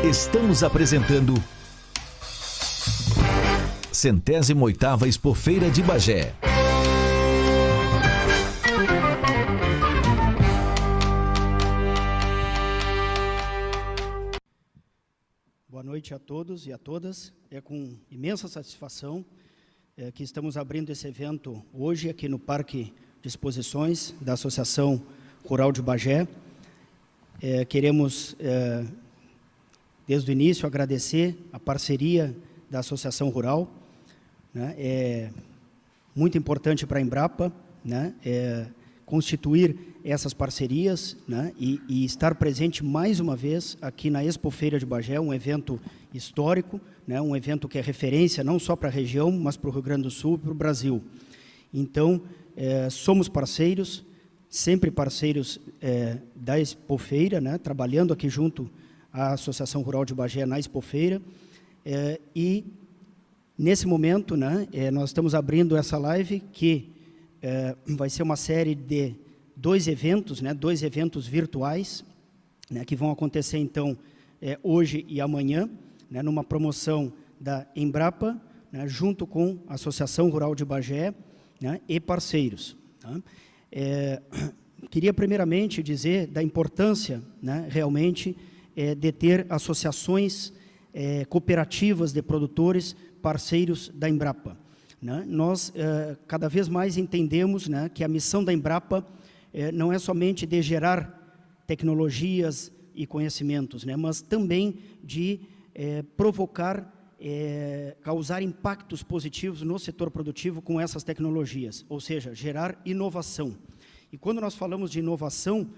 Estamos apresentando 108ª Expofeira de Bagé. Boa noite a todos e a todas. É com imensa satisfação que estamos abrindo esse evento hoje aqui no Parque de Exposições da Associação Rural de Bagé. Queremos, desde o início, agradecer a parceria da Associação Rural. É muito importante para a Embrapa, constituir essas parcerias, e estar presente mais uma vez aqui na Expofeira de Bagé, um evento histórico, um evento que é referência não só para a região, mas para o Rio Grande do Sul e para o Brasil. Então, somos parceiros, sempre parceiros da Expofeira, trabalhando aqui junto à Associação Rural de Bagé na Expofeira, e nesse momento, nós estamos abrindo essa live que vai ser uma série de dois eventos virtuais, que vão acontecer então hoje e amanhã, numa promoção da Embrapa, junto com a Associação Rural de Bagé, e parceiros. Queria primeiramente dizer da importância, realmente, de ter associações cooperativas de produtores parceiros da Embrapa. Nós cada vez mais entendemos que a missão da Embrapa não é somente de gerar tecnologias e conhecimentos, mas também de provocar, causar impactos positivos no setor produtivo com essas tecnologias, ou seja, gerar inovação. E quando nós falamos de inovação,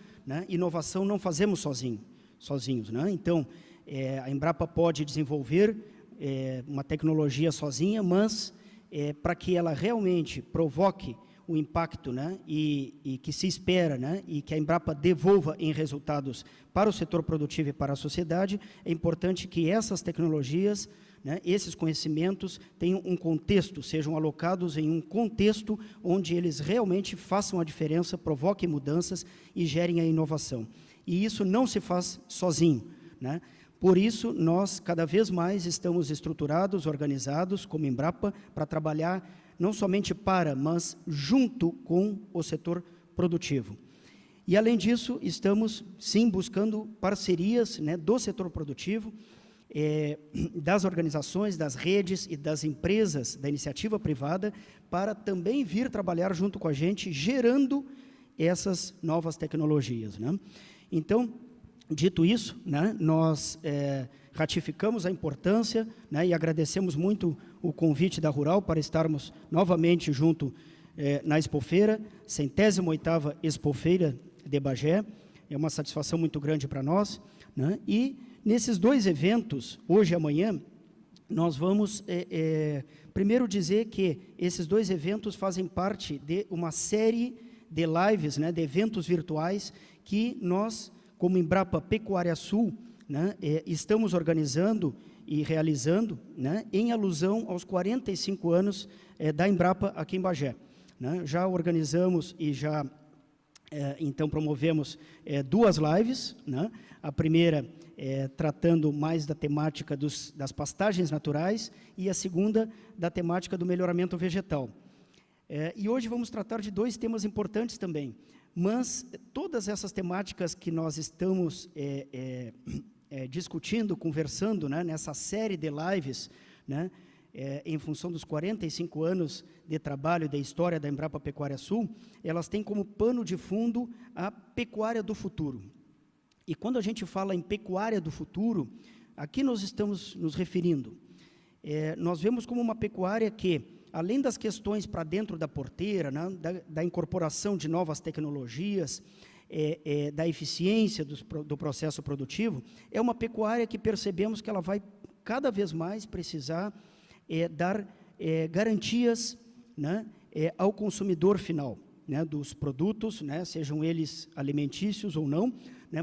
inovação não fazemos sozinhos. Então, a Embrapa pode desenvolver uma tecnologia sozinha, mas para que ela realmente provoque o impacto, e que se espera, e que a Embrapa devolva em resultados para o setor produtivo e para a sociedade, é importante que essas tecnologias, esses conhecimentos tenham um contexto, sejam alocados em um contexto onde eles realmente façam a diferença, provoquem mudanças e gerem a inovação. E isso não se faz sozinho, Por isso, nós cada vez mais estamos estruturados, organizados como Embrapa, para trabalhar não somente para, mas junto com o setor produtivo. E, além disso, estamos, sim, buscando parcerias do setor produtivo, das organizações, das redes e das empresas da iniciativa privada, para também vir trabalhar junto com a gente, gerando essas novas tecnologias. Então, dito isso, nós ratificamos a importância, e agradecemos muito o convite da Rural para estarmos novamente junto na Expofeira, 108ª Expofeira de Bagé. É uma satisfação muito grande para nós. E nesses dois eventos, hoje e amanhã, nós vamos primeiro dizer que esses dois eventos fazem parte de uma série de lives, de eventos virtuais que nós, como Embrapa Pecuária Sul, estamos organizando e realizando, em alusão aos 45 anos da Embrapa aqui em Bagé. Já organizamos e já, então, promovemos duas lives, a primeira tratando mais da temática das pastagens naturais e a segunda da temática do melhoramento vegetal. E hoje vamos tratar de dois temas importantes também, mas todas essas temáticas que nós estamos discutindo, conversando, nessa série de lives, em função dos 45 anos de trabalho da história da Embrapa Pecuária Sul, elas têm como pano de fundo a pecuária do futuro. E quando a gente fala em pecuária do futuro, aqui nós estamos nos referindo, nós vemos como uma pecuária que, além das questões para dentro da porteira, da incorporação de novas tecnologias, da eficiência do processo produtivo, é uma pecuária que percebemos que ela vai cada vez mais precisar dar garantias, ao consumidor final, dos produtos, sejam eles alimentícios ou não,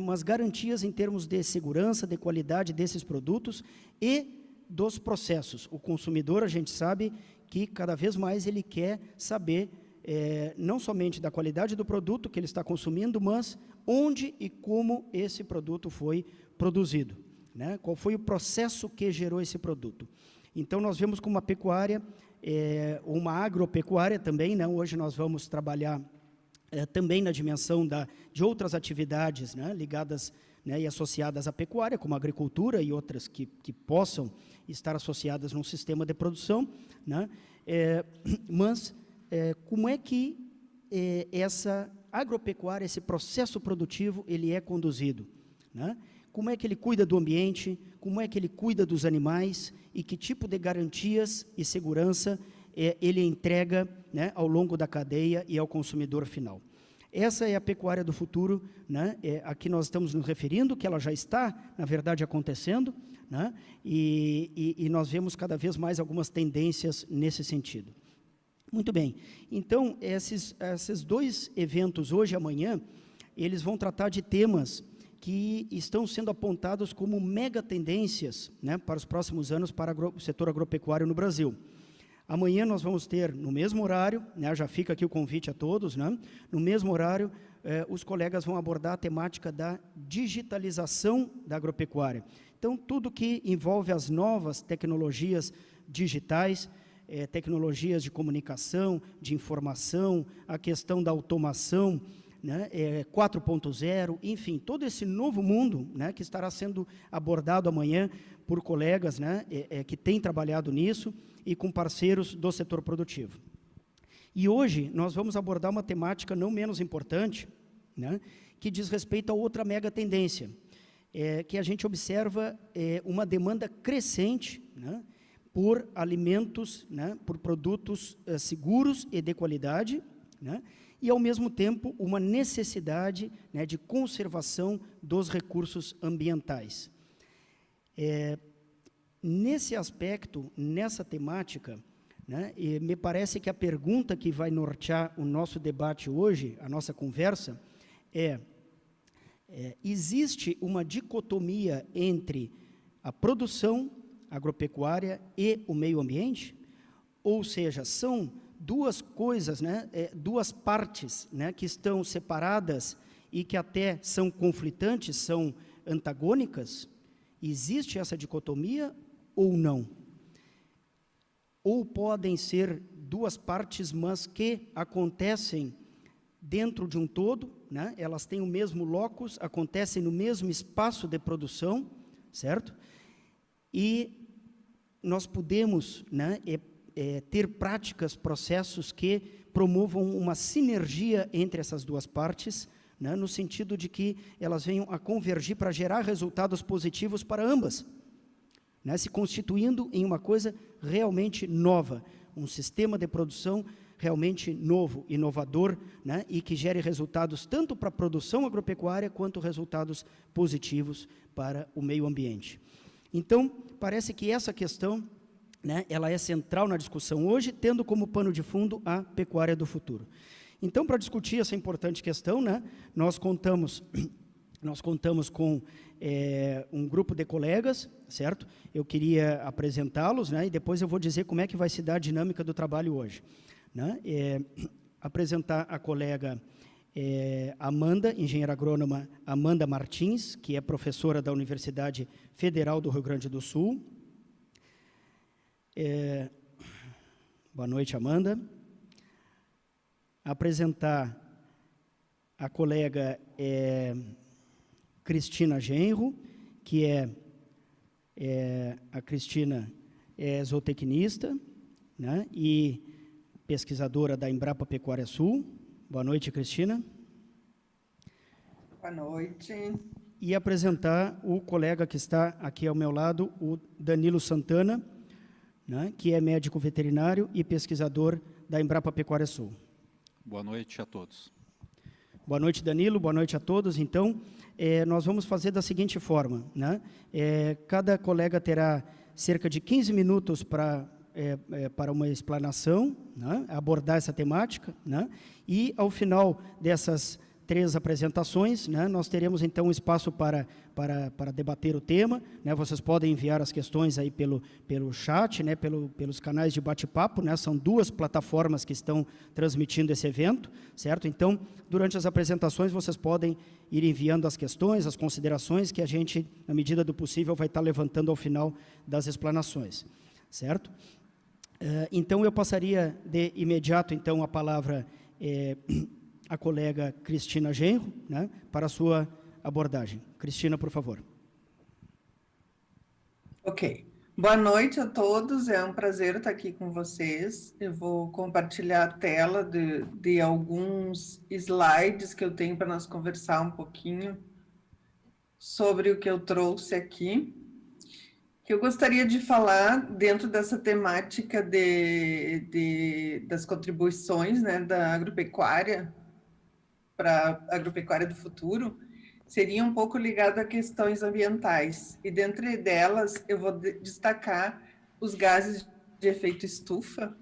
mas garantias em termos de segurança, de qualidade desses produtos e dos processos. O consumidor, a gente sabe que cada vez mais ele quer saber não somente da qualidade do produto que ele está consumindo, mas onde e como esse produto foi produzido. né? Qual foi o processo que gerou esse produto? Então, nós vemos como uma pecuária, uma agropecuária também, né? Hoje nós vamos trabalhar também na dimensão de outras atividades, né? Ligadas, né, e associadas à pecuária, como a agricultura e outras que possam estar associadas num sistema de produção, né? Mas como é que essa agropecuária, esse processo produtivo, ele é conduzido, né? Como é que ele cuida do ambiente, como é que ele cuida dos animais e que tipo de garantias e segurança ele entrega, né, ao longo da cadeia e ao consumidor final. Essa é a pecuária do futuro, né, a que nós estamos nos referindo, que ela já está, na verdade, acontecendo, né, e nós vemos cada vez mais algumas tendências nesse sentido. Muito bem, então, esses dois eventos, hoje e amanhã, eles vão tratar de temas que estão sendo apontados como mega tendências, né, para os próximos anos para o setor agropecuário no Brasil. Amanhã nós vamos ter, no mesmo horário, né, já fica aqui o convite a todos, né, no mesmo horário, os colegas vão abordar a temática da digitalização da agropecuária. Então, tudo que envolve as novas tecnologias digitais, tecnologias de comunicação, de informação, a questão da automação, né, 4.0, enfim, todo esse novo mundo, né, que estará sendo abordado amanhã por colegas, né, que têm trabalhado nisso e com parceiros do setor produtivo. E hoje nós vamos abordar uma temática não menos importante, né, que diz respeito a outra mega tendência, que a gente observa uma demanda crescente, né, por alimentos, né, por produtos seguros e de qualidade, né, e, ao mesmo tempo, uma necessidade, né, de conservação dos recursos ambientais. Nesse aspecto, nessa temática, né, me parece que a pergunta que vai nortear o nosso debate hoje, a nossa conversa, existe uma dicotomia entre a produção agropecuária e o meio ambiente? Ou seja, são duas coisas, né, duas partes, né, que estão separadas e que até são conflitantes, são antagônicas? Existe essa dicotomia ou não? Ou podem ser duas partes, mas que acontecem dentro de um todo, né? Elas têm o mesmo locus, acontecem no mesmo espaço de produção, certo? E nós podemos, né, ter práticas, processos que promovam uma sinergia entre essas duas partes, né, no sentido de que elas venham a convergir para gerar resultados positivos para ambas, né, se constituindo em uma coisa realmente nova, um sistema de produção realmente novo, inovador, né, e que gere resultados tanto para a produção agropecuária quanto resultados positivos para o meio ambiente. Então, parece que essa questão, né, ela é central na discussão hoje, tendo como pano de fundo a pecuária do futuro. Então, para discutir essa importante questão, né, nós contamos com um grupo de colegas, certo? Eu queria apresentá-los, né, e depois eu vou dizer como é que vai se dar a dinâmica do trabalho hoje, né? Apresentar a colega Amanda, engenheira agrônoma Amanda Martins, que é professora da Universidade Federal do Rio Grande do Sul. Boa noite, Amanda. Apresentar a colega Cristina Genro, que a Cristina é zootecnista, né, e pesquisadora da Embrapa Pecuária Sul. Boa noite, Cristina. Boa noite. E apresentar o colega que está aqui ao meu lado, o Danilo Santana, né, que é médico veterinário e pesquisador da Embrapa Pecuária Sul. Boa noite a todos. Boa noite, Danilo. Boa noite a todos. Então, nós vamos fazer da seguinte forma, né? Cada colega terá cerca de 15 minutos para uma explanação, né? Abordar essa temática, né? E, ao final dessas 3 apresentações, né? Nós teremos então um espaço para debater o tema, né? Vocês podem enviar as questões aí pelo chat, né? Pelos canais de bate-papo, né? São 2 plataformas que estão transmitindo esse evento, certo? Então, durante as apresentações, vocês podem ir enviando as questões, as considerações que a gente, na medida do possível, vai estar levantando ao final das explanações, certo? Então, eu passaria de imediato, então, a palavra a colega Cristina Genro, né, para a sua abordagem. Cristina, por favor. Ok. Boa noite a todos, é um prazer estar aqui com vocês. Eu vou compartilhar a tela de alguns slides que eu tenho para nós conversar um pouquinho sobre o que eu trouxe aqui. Que eu gostaria de falar dentro dessa temática das contribuições, né, da agropecuária para a agropecuária do futuro, seria um pouco ligado a questões ambientais. E dentre delas, eu vou destacar os gases de efeito estufa,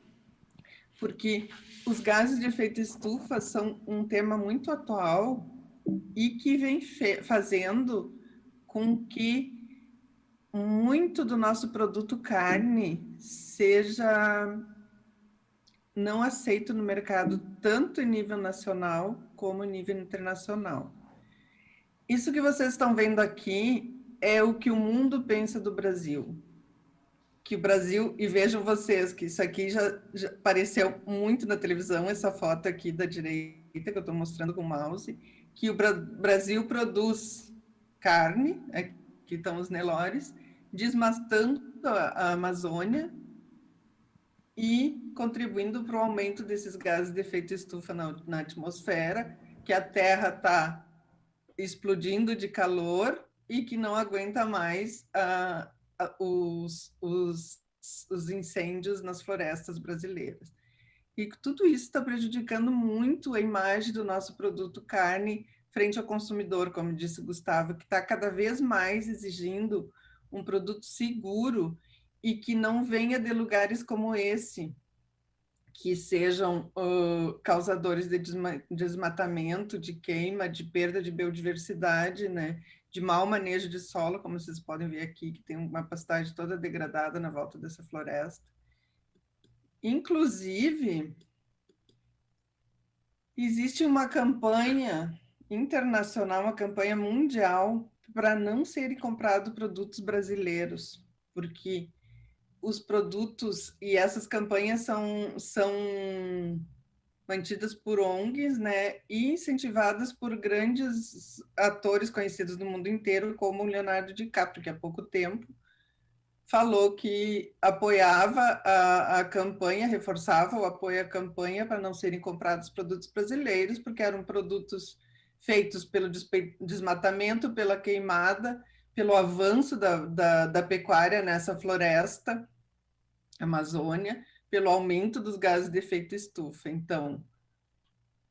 porque os gases de efeito estufa são um tema muito atual e que vem fazendo com que muito do nosso produto carne seja não aceito no mercado, tanto em nível nacional como em nível internacional. Isso que vocês estão vendo aqui é o que o mundo pensa do Brasil. Que o Brasil, e vejam vocês que isso aqui já apareceu muito na televisão, essa foto aqui da direita, que eu estou mostrando com o mouse, que o Brasil produz carne, aqui estão os Nelores, desmatando a Amazônia, e contribuindo para o aumento desses gases de efeito estufa na atmosfera, que a Terra está explodindo de calor e que não aguenta mais os incêndios nas florestas brasileiras. E tudo isso está prejudicando muito a imagem do nosso produto carne frente ao consumidor, como disse o Gustavo, que está cada vez mais exigindo um produto seguro e que não venha de lugares como esse, que sejam causadores de desmatamento, de queima, de perda de biodiversidade, né? De mau manejo de solo, como vocês podem ver aqui, que tem uma pastagem toda degradada na volta dessa floresta. Inclusive, existe uma campanha internacional, uma campanha mundial, para não serem comprados produtos brasileiros, porque os produtos e essas campanhas são mantidas por ONGs, né, e incentivadas por grandes atores conhecidos no mundo inteiro, como o Leonardo DiCaprio, que há pouco tempo falou que apoiava a campanha, reforçava o apoio à campanha para não serem comprados produtos brasileiros, porque eram produtos feitos pelo desmatamento, pela queimada, pelo avanço da pecuária nessa floresta, Amazônia, pelo aumento dos gases de efeito estufa. Então,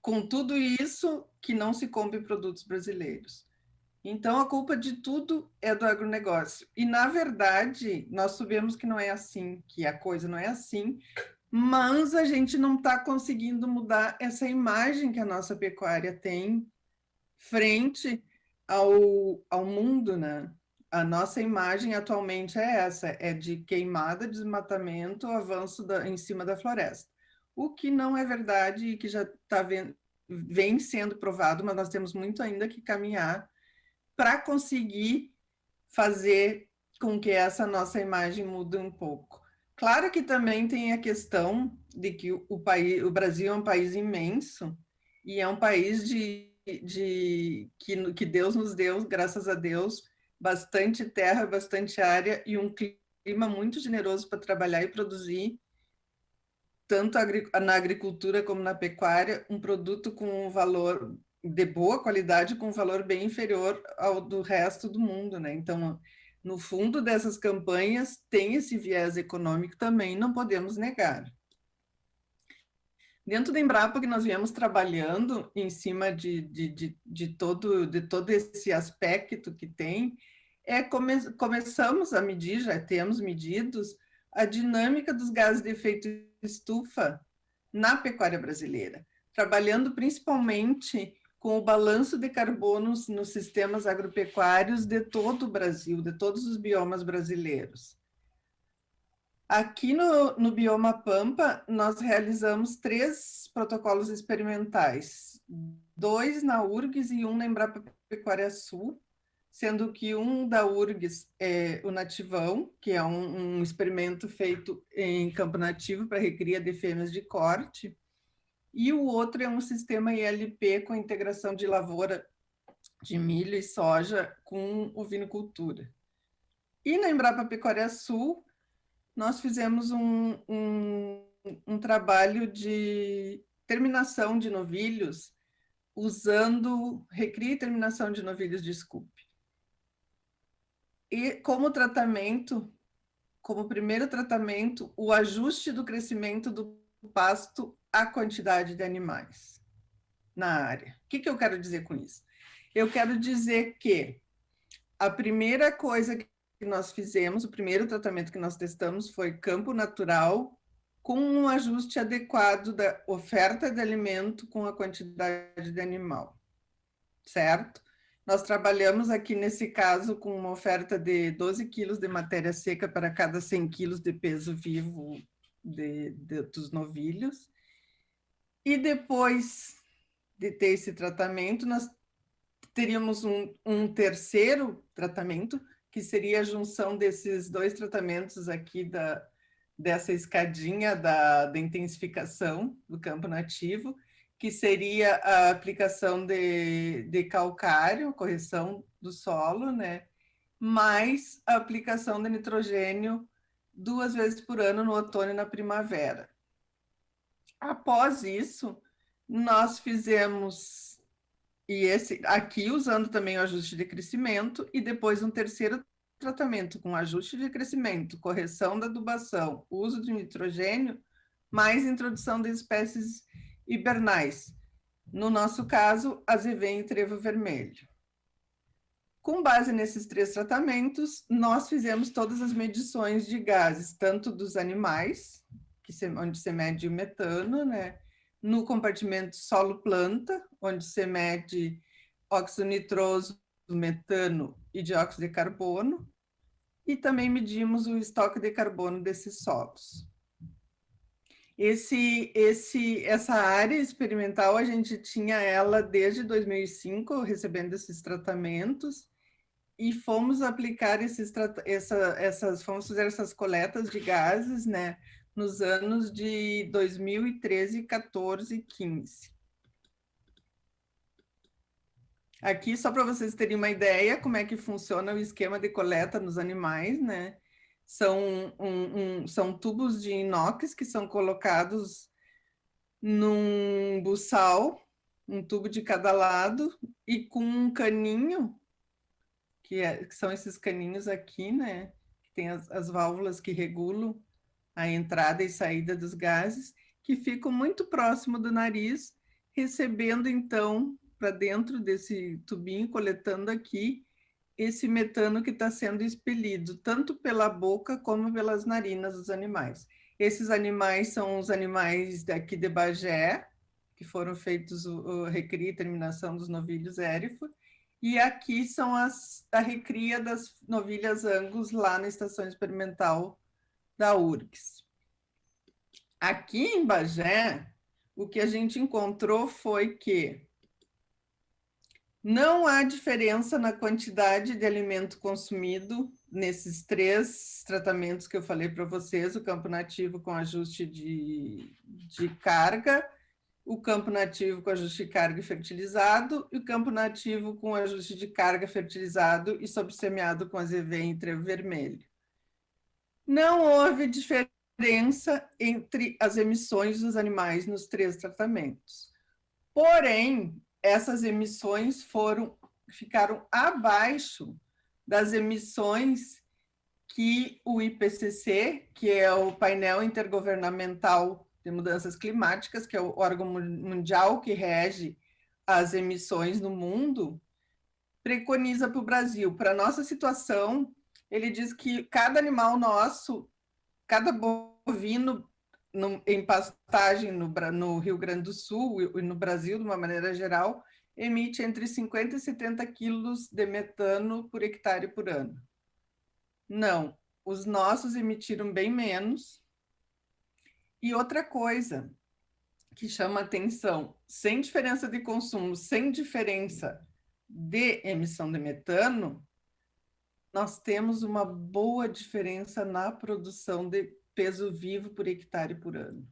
com tudo isso, que não se compre produtos brasileiros. Então, a culpa de tudo é do agronegócio. E, na verdade, nós sabemos que não é assim, que a coisa não é assim, mas a gente não está conseguindo mudar essa imagem que a nossa pecuária tem frente ao mundo, né? A nossa imagem atualmente é essa, é de queimada, desmatamento, avanço em cima da floresta. O que não é verdade e que já vem sendo provado, mas nós temos muito ainda que caminhar para conseguir fazer com que essa nossa imagem mude um pouco. Claro que também tem a questão de que o Brasil é um país imenso e é um país que Deus nos deu, graças a Deus, bastante terra, bastante área e um clima muito generoso para trabalhar e produzir, tanto na agricultura como na pecuária, um produto com um valor de boa qualidade, com um valor bem inferior ao do resto do mundo, né? Então, no fundo dessas campanhas, tem esse viés econômico também, não podemos negar. Dentro da Embrapa, que nós viemos trabalhando em cima de todo esse aspecto que tem, começamos a medir, já temos medidos, a dinâmica dos gases de efeito estufa na pecuária brasileira, trabalhando principalmente com o balanço de carbono nos sistemas agropecuários de todo o Brasil, de todos os biomas brasileiros. Aqui no bioma Pampa, nós realizamos 3 protocolos experimentais, 2 na URGS e 1 na Embrapa Pecuária Sul, sendo que um da URGS é o nativão, que é um experimento feito em campo nativo para recria de fêmeas de corte, e o outro é um sistema ILP com integração de lavoura de milho e soja com ovinocultura. E na Embrapa Pecuária Sul, nós fizemos um trabalho de terminação de novilhos usando recria e terminação de novilhos, desculpe. E como tratamento, como primeiro tratamento, o ajuste do crescimento do pasto à quantidade de animais na área. O que eu quero dizer com isso? Eu quero dizer que a primeira coisa que nós fizemos, o primeiro tratamento que nós testamos foi campo natural, com um ajuste adequado da oferta de alimento com a quantidade de animal, certo? Nós trabalhamos aqui, nesse caso, com uma oferta de 12 quilos de matéria seca para cada 100 quilos de peso vivo dos novilhos. E depois de ter esse tratamento, nós teríamos um terceiro tratamento, que seria a junção desses 2 tratamentos aqui dessa escadinha da intensificação do campo nativo, que seria a aplicação de calcário, correção do solo, né? Mais a aplicação de nitrogênio 2 vezes por ano, no outono e na primavera. Após isso, nós fizemos, e esse aqui usando também o ajuste de crescimento, e depois um terceiro tratamento com ajuste de crescimento, correção da adubação, uso de nitrogênio, mais introdução de espécies hibernais. No nosso caso, azevém e trevo vermelho. Com base nesses 3 tratamentos, nós fizemos todas as medições de gases, tanto dos animais, onde se mede o metano, né? No compartimento solo-planta, onde se mede óxido nitroso, metano e dióxido de carbono, e também medimos o estoque de carbono desses solos. Essa área experimental, a gente tinha ela desde 2005, recebendo esses tratamentos, e fomos aplicar fomos fazer essas coletas de gases, né, nos anos de 2013, 14 e 15. Aqui, só para vocês terem uma ideia como é que funciona o esquema de coleta nos animais, né? São tubos de inox que são colocados num buçal, um tubo de cada lado, e com um caninho, que são esses caninhos aqui, né? Que tem as válvulas que regulam a entrada e saída dos gases, que ficam muito próximo do nariz, recebendo, então, para dentro desse tubinho, coletando aqui, esse metano que está sendo expelido, tanto pela boca como pelas narinas dos animais. Esses animais são os animais daqui de Bagé, que foram feitos a recria e terminação dos novilhos Hereford, e aqui são a recria das novilhas Angus lá na estação experimental da URGS. Aqui em Bagé, o que a gente encontrou foi que não há diferença na quantidade de alimento consumido nesses 3 tratamentos que eu falei para vocês, o campo nativo com ajuste de carga, o campo nativo com ajuste de carga e fertilizado, e o campo nativo com ajuste de carga, fertilizado e sobressemeado com azevém e trevo vermelho. Não houve diferença entre as emissões dos animais nos 3 tratamentos. Porém, essas emissões ficaram abaixo das emissões que o IPCC, que é o Painel Intergovernamental de Mudanças Climáticas, que é o órgão mundial que rege as emissões no mundo, preconiza para o Brasil. Para a nossa situação, ele diz que cada animal nosso, cada bovino em pastagem no Rio Grande do Sul e no Brasil, de uma maneira geral, emite entre 50 e 70 quilos de metano por hectare por ano. Não, os nossos emitiram bem menos. E outra coisa que chama atenção, sem diferença de consumo, sem diferença de emissão de metano, nós temos uma boa diferença na produção de peso vivo por hectare por ano.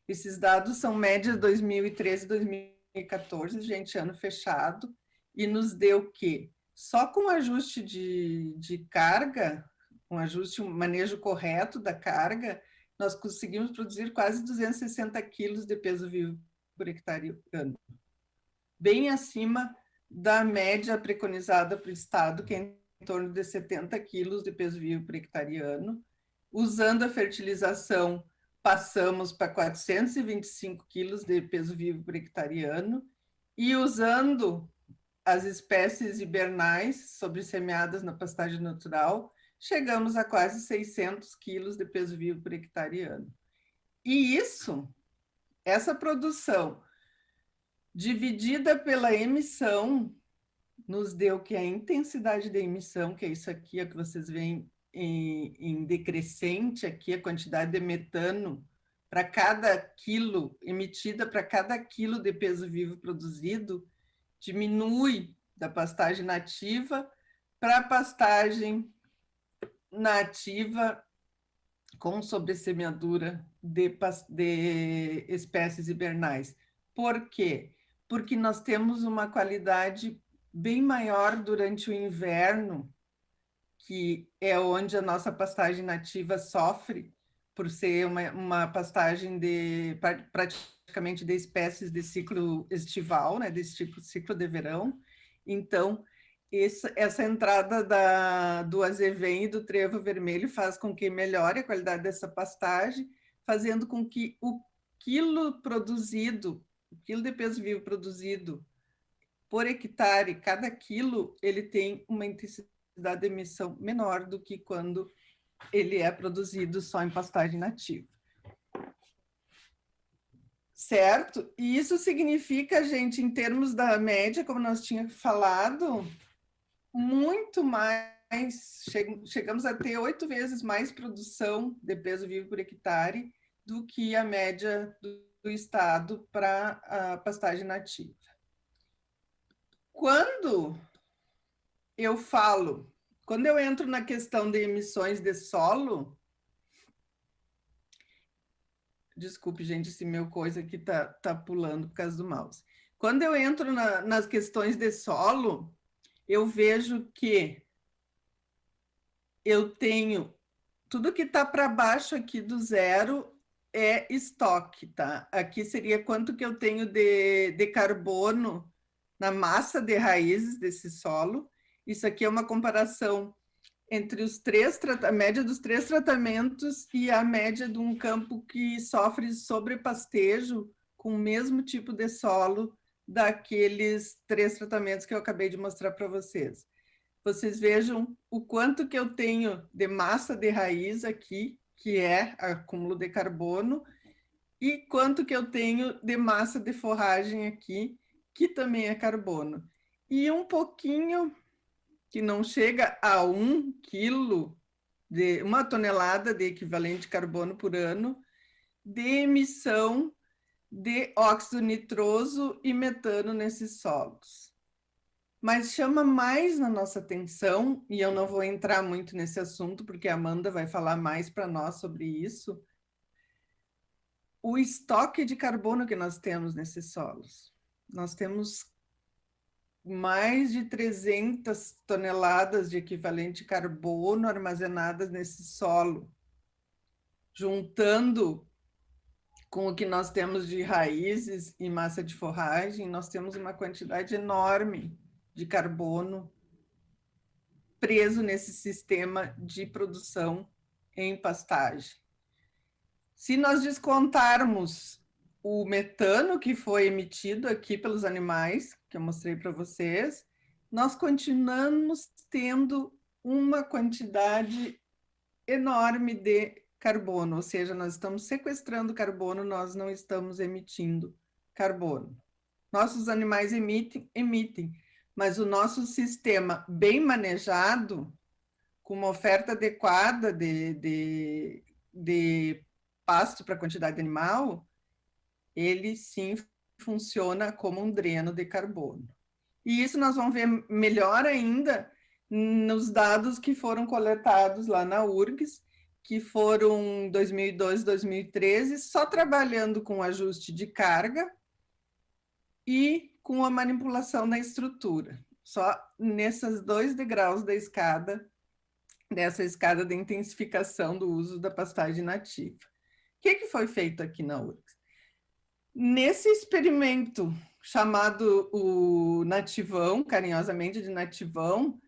Esses dados são médias 2013 e 2014, gente, ano fechado, e nos deu que só com ajuste de carga, um ajuste, um manejo correto da carga, nós conseguimos produzir quase 260 quilos de peso vivo por hectare por ano. Bem acima da média preconizada para o Estado, que é em torno de 70 quilos de peso vivo por hectare ano. Usando a fertilização, passamos para 425 quilos de peso vivo por hectare ano. E usando as espécies hibernais sobressemeadas na pastagem natural, chegamos a quase 600 quilos de peso vivo por hectare ano. E isso, essa produção, dividida pela emissão, nos deu que a intensidade da emissão, que é isso aqui, é que vocês veem em decrescente, aqui a quantidade de metano para cada quilo, emitida para cada quilo de peso vivo produzido, diminui da pastagem nativa para a pastagem nativa com sobressemeadura de espécies hibernais. Por quê? Porque nós temos uma qualidade bem maior durante o inverno, que é onde a nossa pastagem nativa sofre, por ser uma pastagem praticamente de espécies de ciclo estival, né, de ciclo de verão. Então, essa entrada do azevém e do trevo vermelho faz com que melhore a qualidade dessa pastagem, fazendo com que o quilo de peso vivo produzido por hectare, cada quilo, ele tem uma intensidade de emissão menor do que quando ele é produzido só em pastagem nativa. Certo? E isso significa, gente, em termos da média, como nós tínhamos falado, muito mais, chegamos a ter 8 vezes mais produção de peso vivo por hectare do que a média do estado para a pastagem nativa. Quando eu entro na questão de emissões de solo, desculpe, gente, esse meu coisa aqui tá pulando por causa do mouse. Quando eu entro nas questões de solo, eu vejo que eu tenho tudo que está para baixo aqui do zero é estoque, tá? Aqui seria quanto que eu tenho de carbono na massa de raízes desse solo. Isso aqui é uma comparação entre a média dos 3 tratamentos e a média de um campo que sofre sobrepastejo com o mesmo tipo de solo daqueles 3 tratamentos que eu acabei de mostrar para vocês. Vocês vejam o quanto que eu tenho de massa de raiz aqui, que é acúmulo de carbono, e quanto que eu tenho de massa de forragem aqui, que também é carbono. E um pouquinho, que não chega a 1 quilo, de 1 tonelada de equivalente de carbono por ano, de emissão de óxido nitroso e metano nesses solos. Mas chama mais na nossa atenção, e eu não vou entrar muito nesse assunto, porque a Amanda vai falar mais para nós sobre isso, o estoque de carbono que nós temos nesses solos. Nós temos mais de 300 toneladas de equivalente de carbono armazenadas nesse solo. Juntando com o que nós temos de raízes e massa de forragem, nós temos uma quantidade enorme de carbono preso nesse sistema de produção em pastagem. Se nós descontarmos o metano que foi emitido aqui pelos animais, que eu mostrei para vocês, nós continuamos tendo uma quantidade enorme de carbono, ou seja, nós estamos sequestrando carbono, nós não estamos emitindo carbono. nossos animais emitem, mas o nosso sistema bem manejado, com uma oferta adequada de pasto para a quantidade animal, ele sim funciona como um dreno de carbono. E isso nós vamos ver melhor ainda nos dados que foram coletados lá na URGS, que foram 2012, 2013, só trabalhando com ajuste de carga e com a manipulação da estrutura. Só nesses 2 degraus da escada, dessa escada de intensificação do uso da pastagem nativa. O que foi feito aqui na URGS? Nesse experimento chamado o nativão, carinhosamente de nativão,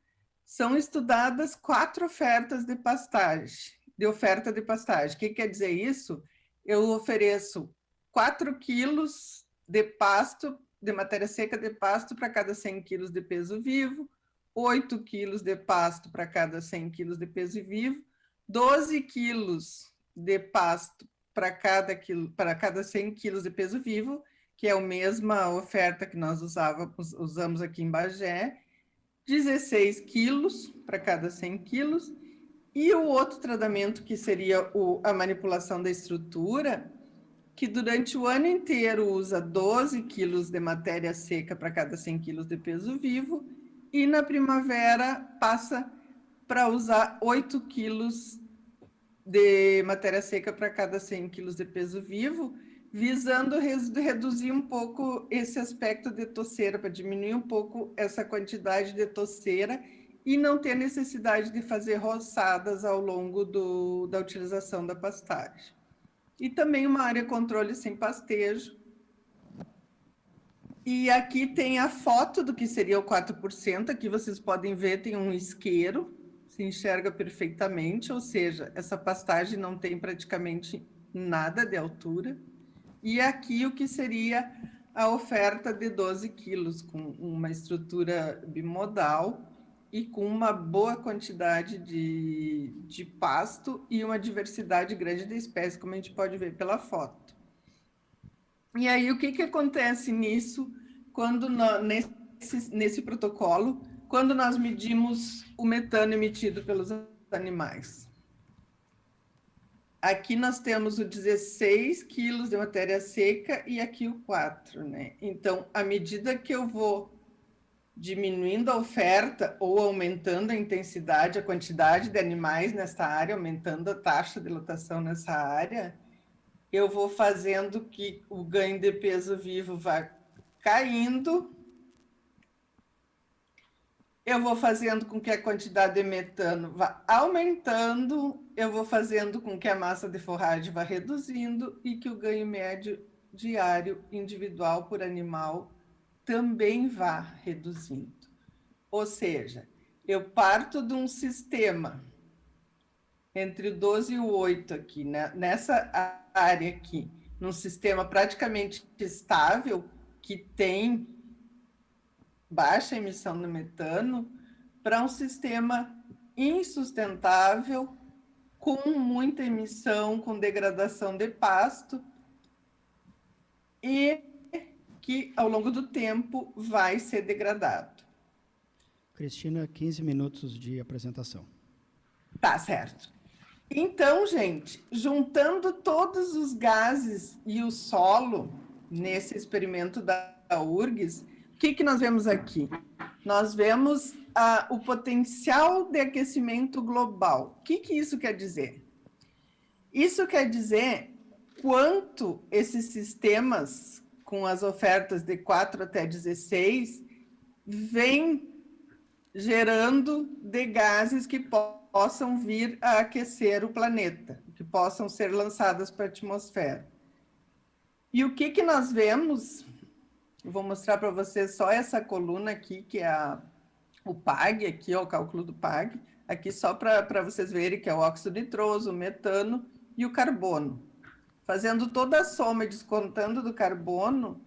são estudadas 4 ofertas de pastagem, oferta de pastagem. O que quer dizer isso? Eu ofereço 4 quilos de pasto, de matéria seca de pasto para cada 100 quilos de peso vivo, 8 quilos de pasto para cada 100 quilos de peso vivo, 12 quilos de pasto para cada 100 quilos de peso vivo, que é a mesma oferta que nós usamos aqui em Bagé, 16 quilos para cada 100 quilos, e o outro tratamento, que seria a manipulação da estrutura, que durante o ano inteiro usa 12 quilos de matéria seca para cada 100 quilos de peso vivo, e na primavera passa para usar 8 quilos de matéria seca para cada 100 quilos de peso vivo, visando reduzir um pouco esse aspecto de toceira, para diminuir um pouco essa quantidade de toceira e não ter necessidade de fazer roçadas ao longo da utilização da pastagem. E também uma área controle sem pastejo. E aqui tem a foto do que seria o 4%, aqui vocês podem ver, tem um isqueiro, se enxerga perfeitamente, ou seja, essa pastagem não tem praticamente nada de altura. E aqui o que seria a oferta de 12 quilos, com uma estrutura bimodal e com uma boa quantidade de pasto e uma diversidade grande de espécies, como a gente pode ver pela foto. E aí, o que acontece nisso, quando nesse protocolo, quando nós medimos o metano emitido pelos animais? Aqui nós temos o 16 quilos de matéria seca e aqui o 4, né? Então, à medida que eu vou diminuindo a oferta ou aumentando a intensidade, a quantidade de animais nessa área, aumentando a taxa de lotação nessa área, eu vou fazendo que o ganho de peso vivo vá caindo, eu vou fazendo com que a quantidade de metano vá aumentando, eu vou fazendo com que a massa de forragem vá reduzindo e que o ganho médio diário individual por animal também vá reduzindo. Ou seja, eu parto de um sistema entre o 12 e o 8 aqui, né? Nessa área aqui, num sistema praticamente estável, que tem baixa emissão de metano, para um sistema insustentável, com muita emissão, com degradação de pasto, e que ao longo do tempo vai ser degradado. Cristina, 15 minutos de apresentação. Tá certo. Então, gente, juntando todos os gases e o solo nesse experimento da URGS, o que nós vemos aqui? Nós vemos o potencial de aquecimento global. O que isso quer dizer? Isso quer dizer quanto esses sistemas, com as ofertas de 4 até 16, vêm gerando de gases que possam vir a aquecer o planeta, que possam ser lançadas para a atmosfera. E o que nós vemos? Eu vou mostrar para vocês só essa coluna aqui, que é o PAG, aqui é o cálculo do PAG, aqui só para vocês verem que é o óxido nitroso, o metano e o carbono. Fazendo toda a soma e descontando do carbono,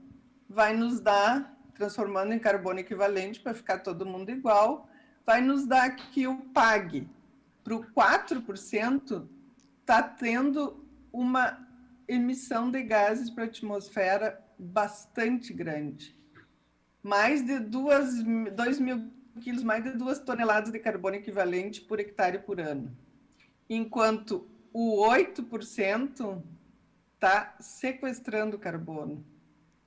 vai nos dar, transformando em carbono equivalente para ficar todo mundo igual, vai nos dar aqui o PAG. Para o 4%, está tendo uma emissão de gases para a atmosfera bastante grande. mais de 2.000 quilos, mais de 2 toneladas de carbono equivalente por hectare por ano. Enquanto o 8% está sequestrando carbono.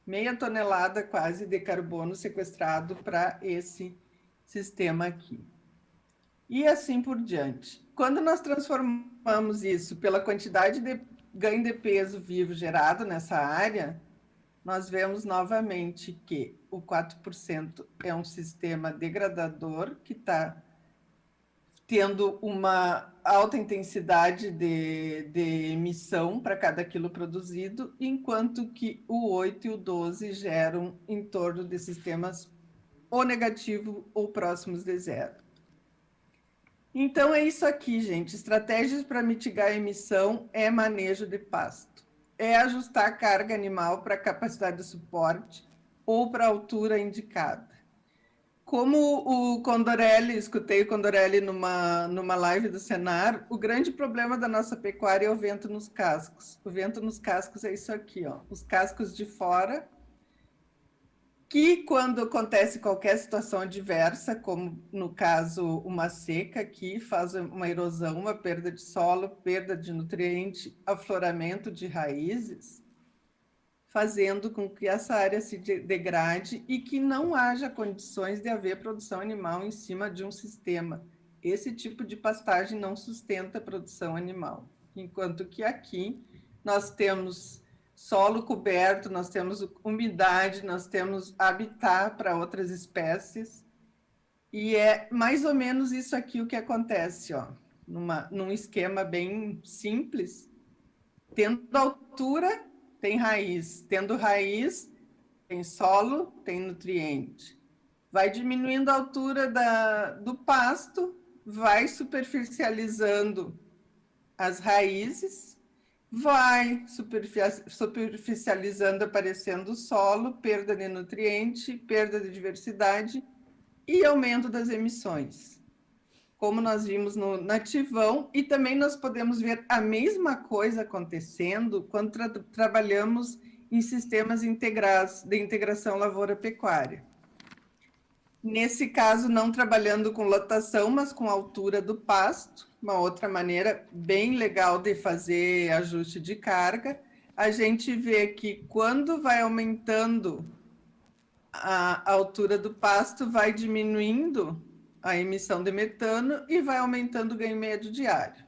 Meia tonelada quase de carbono sequestrado para esse sistema aqui. E assim por diante. Quando nós transformamos isso pela quantidade de ganho de peso vivo gerado nessa área, nós vemos novamente que o 4% é um sistema degradador que está tendo uma alta intensidade de emissão para cada quilo produzido, enquanto que o 8 e o 12 geram em torno de sistemas ou negativo ou próximos de zero. Então, é isso aqui, gente. Estratégias para mitigar a emissão é manejo de pasto. É ajustar a carga animal para a capacidade de suporte ou para a altura indicada. Como o Condorelli, escutei o Condorelli numa live do Senar, o grande problema da nossa pecuária é o vento nos cascos. O vento nos cascos é isso aqui, ó, os cascos de fora, que quando acontece qualquer situação adversa, como no caso uma seca aqui, faz uma erosão, uma perda de solo, perda de nutriente, afloramento de raízes, fazendo com que essa área se degrade e que não haja condições de haver produção animal em cima de um sistema. Esse tipo de pastagem não sustenta a produção animal. Enquanto que aqui nós temos solo coberto, nós temos umidade, nós temos habitat para outras espécies. E é mais ou menos isso aqui o que acontece, ó, num esquema bem simples. Tendo altura, tem raiz. Tendo raiz, tem solo, tem nutriente. Vai diminuindo a altura do pasto, vai superficializando as raízes, vai superficializando, aparecendo o solo, perda de nutriente, perda de diversidade e aumento das emissões. Como nós vimos no nativão, e também nós podemos ver a mesma coisa acontecendo quando trabalhamos em sistemas integrados de integração lavoura-pecuária. Nesse caso, não trabalhando com lotação, mas com altura do pasto, uma outra maneira bem legal de fazer ajuste de carga. A gente vê que quando vai aumentando a altura do pasto, vai diminuindo a emissão de metano e vai aumentando o ganho médio diário,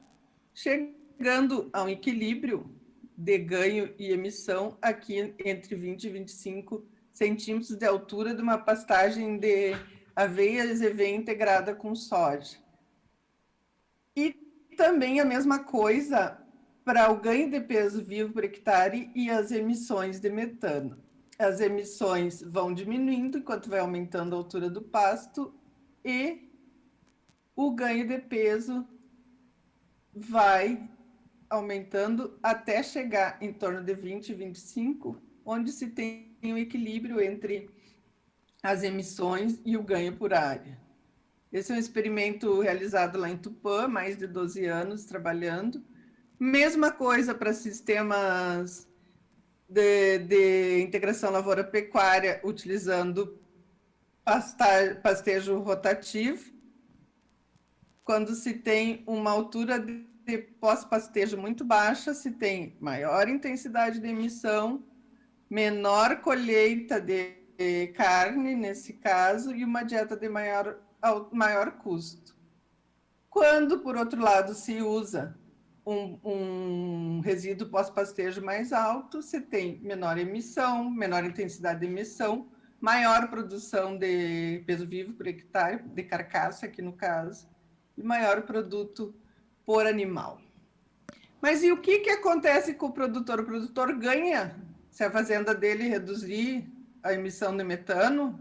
chegando a um equilíbrio de ganho e emissão aqui entre 20 e 25 centímetros de altura de uma pastagem de aveia azevém integrada com soja. E também a mesma coisa para o ganho de peso vivo por hectare e as emissões de metano. As emissões vão diminuindo enquanto vai aumentando a altura do pasto e o ganho de peso vai aumentando até chegar em torno de 20 e 25, onde se tem um equilíbrio entre as emissões e o ganho por área. Esse é um experimento realizado lá em Tupã, mais de 12 anos trabalhando. Mesma coisa para sistemas de integração lavoura-pecuária, utilizando pastejo rotativo. Quando se tem uma altura de pós-pastejo muito baixa, se tem maior intensidade de emissão, menor colheita de carne, nesse caso, e uma dieta de maior custo. Quando, por outro lado, se usa um resíduo pós-pastejo mais alto, se tem menor emissão, menor intensidade de emissão, maior produção de peso vivo por hectare, de carcaça aqui no caso, e maior produto por animal. Mas e o que acontece com o produtor? O produtor ganha se a fazenda dele reduzir a emissão de metano,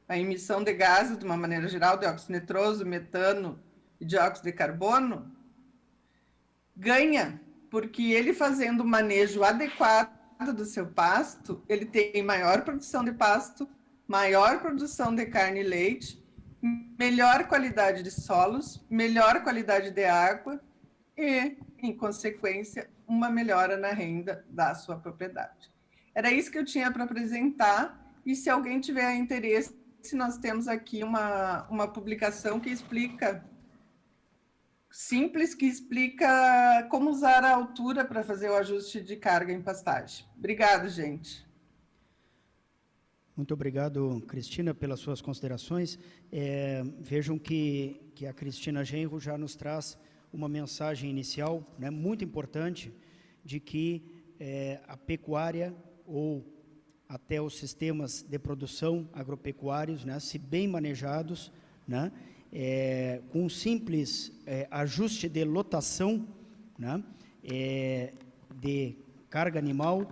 a emissão de gases de uma maneira geral, dióxido nitroso, metano e dióxido de carbono, ganha, porque ele fazendo o manejo adequado do seu pasto, ele tem maior produção de pasto, maior produção de carne e leite, melhor qualidade de solos, melhor qualidade de água e, em consequência, uma melhora na renda da sua propriedade. Era isso que eu tinha para apresentar E se alguém tiver interesse, nós temos aqui uma publicação que explica, simples, que explica como usar a altura para fazer o ajuste de carga em pastagem. Obrigado, gente. Muito obrigado, Cristina, pelas suas considerações. Vejam que a Cristina Genro já nos traz uma mensagem inicial, né, muito importante, de que a pecuária ou até os sistemas de produção agropecuários, né, se bem manejados, né, com um simples ajuste de lotação, né, de carga animal,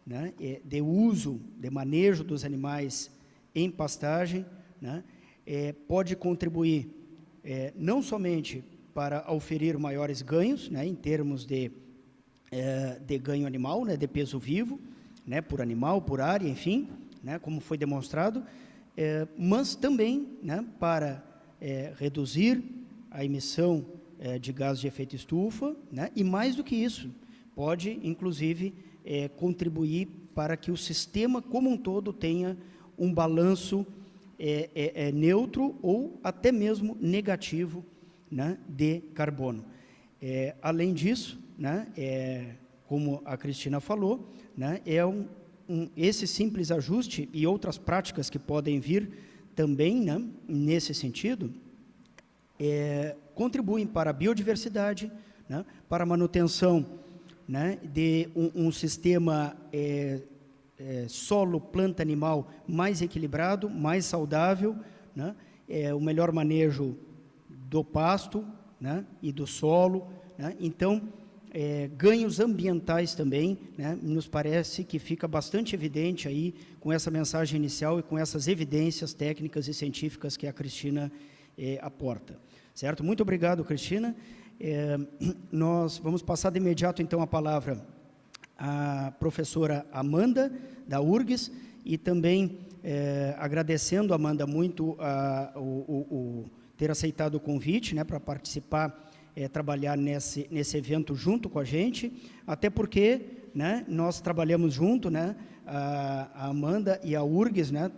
né, de uso, de manejo dos animais em pastagem, né, pode contribuir não somente para oferir maiores ganhos, né, em termos de ganho animal, né, de peso vivo, né, por animal, por área, enfim, né, como foi demonstrado, mas também, né, para reduzir a emissão de gases de efeito estufa, né, e mais do que isso, pode, inclusive, contribuir para que o sistema como um todo tenha um balanço neutro ou até mesmo negativo, né, de carbono. Além disso, né, como a Cristina falou, né, esse simples ajuste e outras práticas que podem vir também, né, nesse sentido, contribuem para a biodiversidade, né, para a manutenção, né, de um sistema solo, planta, animal mais equilibrado, mais saudável, né, o melhor manejo do pasto, né, e do solo, né. Então, ganhos ambientais também, né, nos parece que fica bastante evidente aí com essa mensagem inicial e com essas evidências técnicas e científicas que a Cristina aporta. Certo? Muito obrigado, Cristina. Nós vamos passar de imediato, então, a palavra à professora Amanda, da URGS, e também agradecendo, Amanda, muito ter aceitado o convite, né, para participar, trabalhar nesse evento junto com a gente, até porque, né, nós trabalhamos junto, né, a Amanda e a URGS, né,